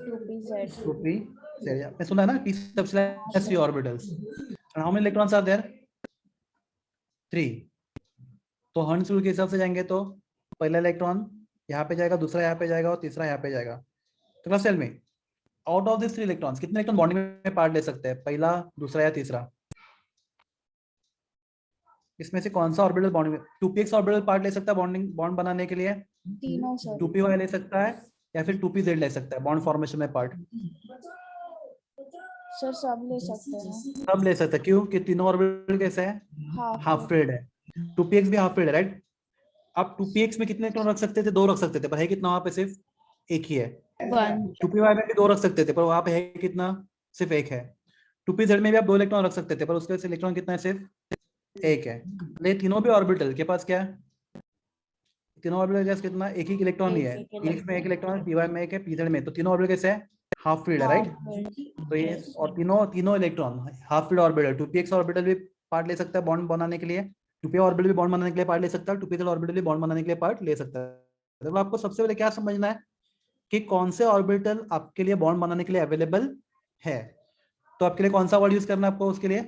2pz 2pz. आपने सुना है ना, P subshell has 3 orbitals. and how many electrons are there? 3. तो हर्ट्ज रूल के हिसाब से जाएंगे तो पहला इलेक्ट्रॉन यहाँ पे जाएगा, दूसरा यहाँ पे जाएगा और तीसरा यहाँ पे जाएगा. तो class tell me, out of this 3 electrons कितने इलेक्ट्रॉन बॉन्डिंग में पार्ट ले सकते हैं? पहला, दूसरा या तीसरा? इसमें से कौन सा orbital bond 2px orbital part ले सकता है बॉन्ड बनाने के लिए? तीनों सर 2py ले सकता है या फिर 2pz ले सकता है बॉन्ड फॉर्मेशन में पार्ट? सर सब ले सकते हैं सब ले सकता है, क्यों? कि तीनों ऑर्बिटल कैसे है? हाफ फिल्ड है। 2px भी हाफ फिल्ड है, राइट? अब 2px में कितने इलेक्ट्रॉन रख सकते थे? 2 रख सकते थे, पर है कितना वहां पे? सिर्फ एक ही है। 1 2py में भी 2 रख सकते थे, पर वहां पे है कितना? सिर्फ एक है। 2pz में भी आप 2 इलेक्ट्रॉन रख सकते थे, पर उसके इलेक्ट्रॉन कितना है? सिर्फ एक है। ले तीनों भी ऑर्बिटल के पास क्या है? तीनों ऑर्बिटल के पास कितना? एक ही इलेक्ट्रॉन ही है। px में एक इलेक्ट्रॉन है, py में एक है, pz में, तो तीनों ऑर्बिटल कैसे है? हाफ फील्ड है, राइट? तो ये और तीनों electron half filled orbital 2px orbital भी पार्ट ले सकता है बॉन्ड बनाने के लिए, 2p ऑर्बिटल भी बॉन्ड बनाने के लिए पार्ट ले सकता है, 2pz ऑर्बिटल भी बॉन्ड बनाने के लिए पार्ट ले सकता है। तो आपको सबसे पहले क्या समझना है कि कौन से ऑर्बिटल आपके लिए बॉन्ड बनाने के लिए अवेलेबल है। तो आपके लिए कौन सा वर्ड यूज करना है आपको उसके लिए?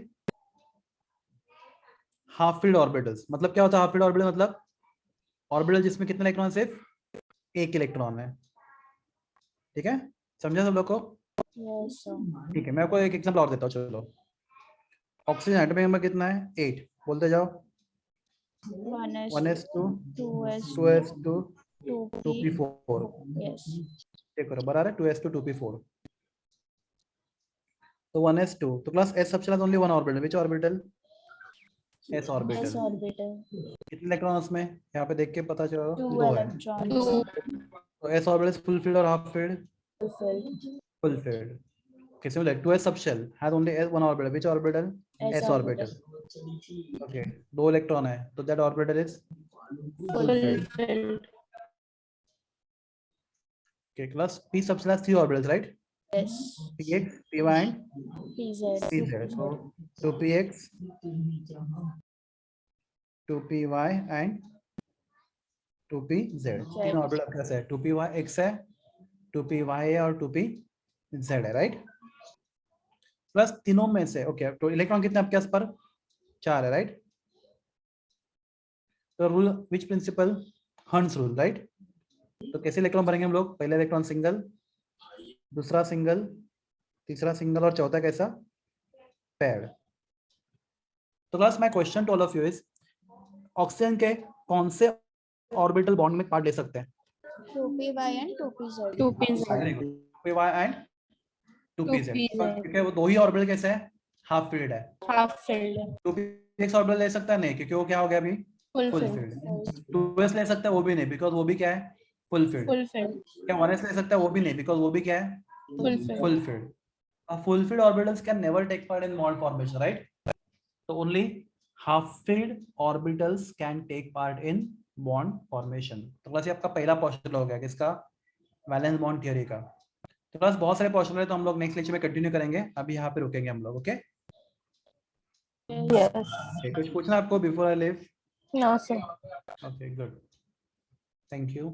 Half field orbitals. मतलब क्या होता है हाफ फील्ड ऑर्बिटल? मतलब ऑर्बिटल जिसमें कितने इलेक्ट्रॉन? सिर्फ एक इलेक्ट्रॉन है। ठीक है, समझा सब लोग को? यस सर ठीक है, मैं आपको एक एग्जांपल और देता हूँ। चलो, ऑक्सीजन एटॉमिक नंबर कितना है? 8। बोलते जाओ। 1s2 2s2 2p4। Yes check करो, बराबर है 2s2 2p4। तो 1s2 तो क्लास s सबसे only one orbital. Which orbital? s s orbital. Orbital कितने इलेक्ट्रॉन उसमें? यहाँ पे देख के पता चला, 2 2 है। इलेक्ट्रॉन्स तो s ऑर्बिटल फुल फील्ड और half field? Fulfilled full field. किसी में 2s subshell has only one orbital. Which orbital? s orbital. Okay, 2 electron है, तो that orbital is fulfilled okay class p subshell has 3 orbitals, right? Yes px py and pz pz. So 2px 2py and 2pz तीन orbital कैसे है? 2py x है, 2py है और 2pz है, right? Plus तीनों में से ओके तो इलेक्ट्रॉन कितने आपके पास पर? 4 है, राइट? तो rule which principle? Hund's rule, right? तो कैसे इलेक्ट्रॉन भरेंगे हम लोग? पहला इलेक्ट्रॉन सिंगल, दूसरा सिंगल, तीसरा सिंगल और चौथा कैसा? पेयर्ड। तो class my question to all of you is oxygen के कौन से ऑर्बिटल बॉन्ड में पार्ट ले सकते हैं? 2py and 2pz 2pz very good. 2py and 2pz 2pz क्योंकि वो दो ही ऑर्बिटल कैसे है? हाफ फील्ड है। half filled 2px ऑर्बिटल ले सकता है नहीं, क्योंकि वो क्या हो गया अभी? Full fulfilled field. 2s ले सकता है वो भी नहीं, बिकॉज वो भी क्या है? Full field. fulfilled क्या 1s ले सकता है वो भी नहीं, बिकॉज वो भी क्या है? fulfilled full filled. Full filled orbitals can never take part in bond formation, right? So only half filled orbitals can take part in bond formation. तो क्लास ये आपका पहला पोस्टुलेट हो गया किसका? वैलेंस बॉन्ड थ्योरी का। तो क्लास बहुत सारे पोस्टुलेट तो हम लोग नेक्स्ट लेक्चर में कंटिन्यू करेंगे, अभी यहाँ पे रुकेंगे हम लोग। ओके, yes कुछ पूछना आपको before I leave? no sir okay good, thank you.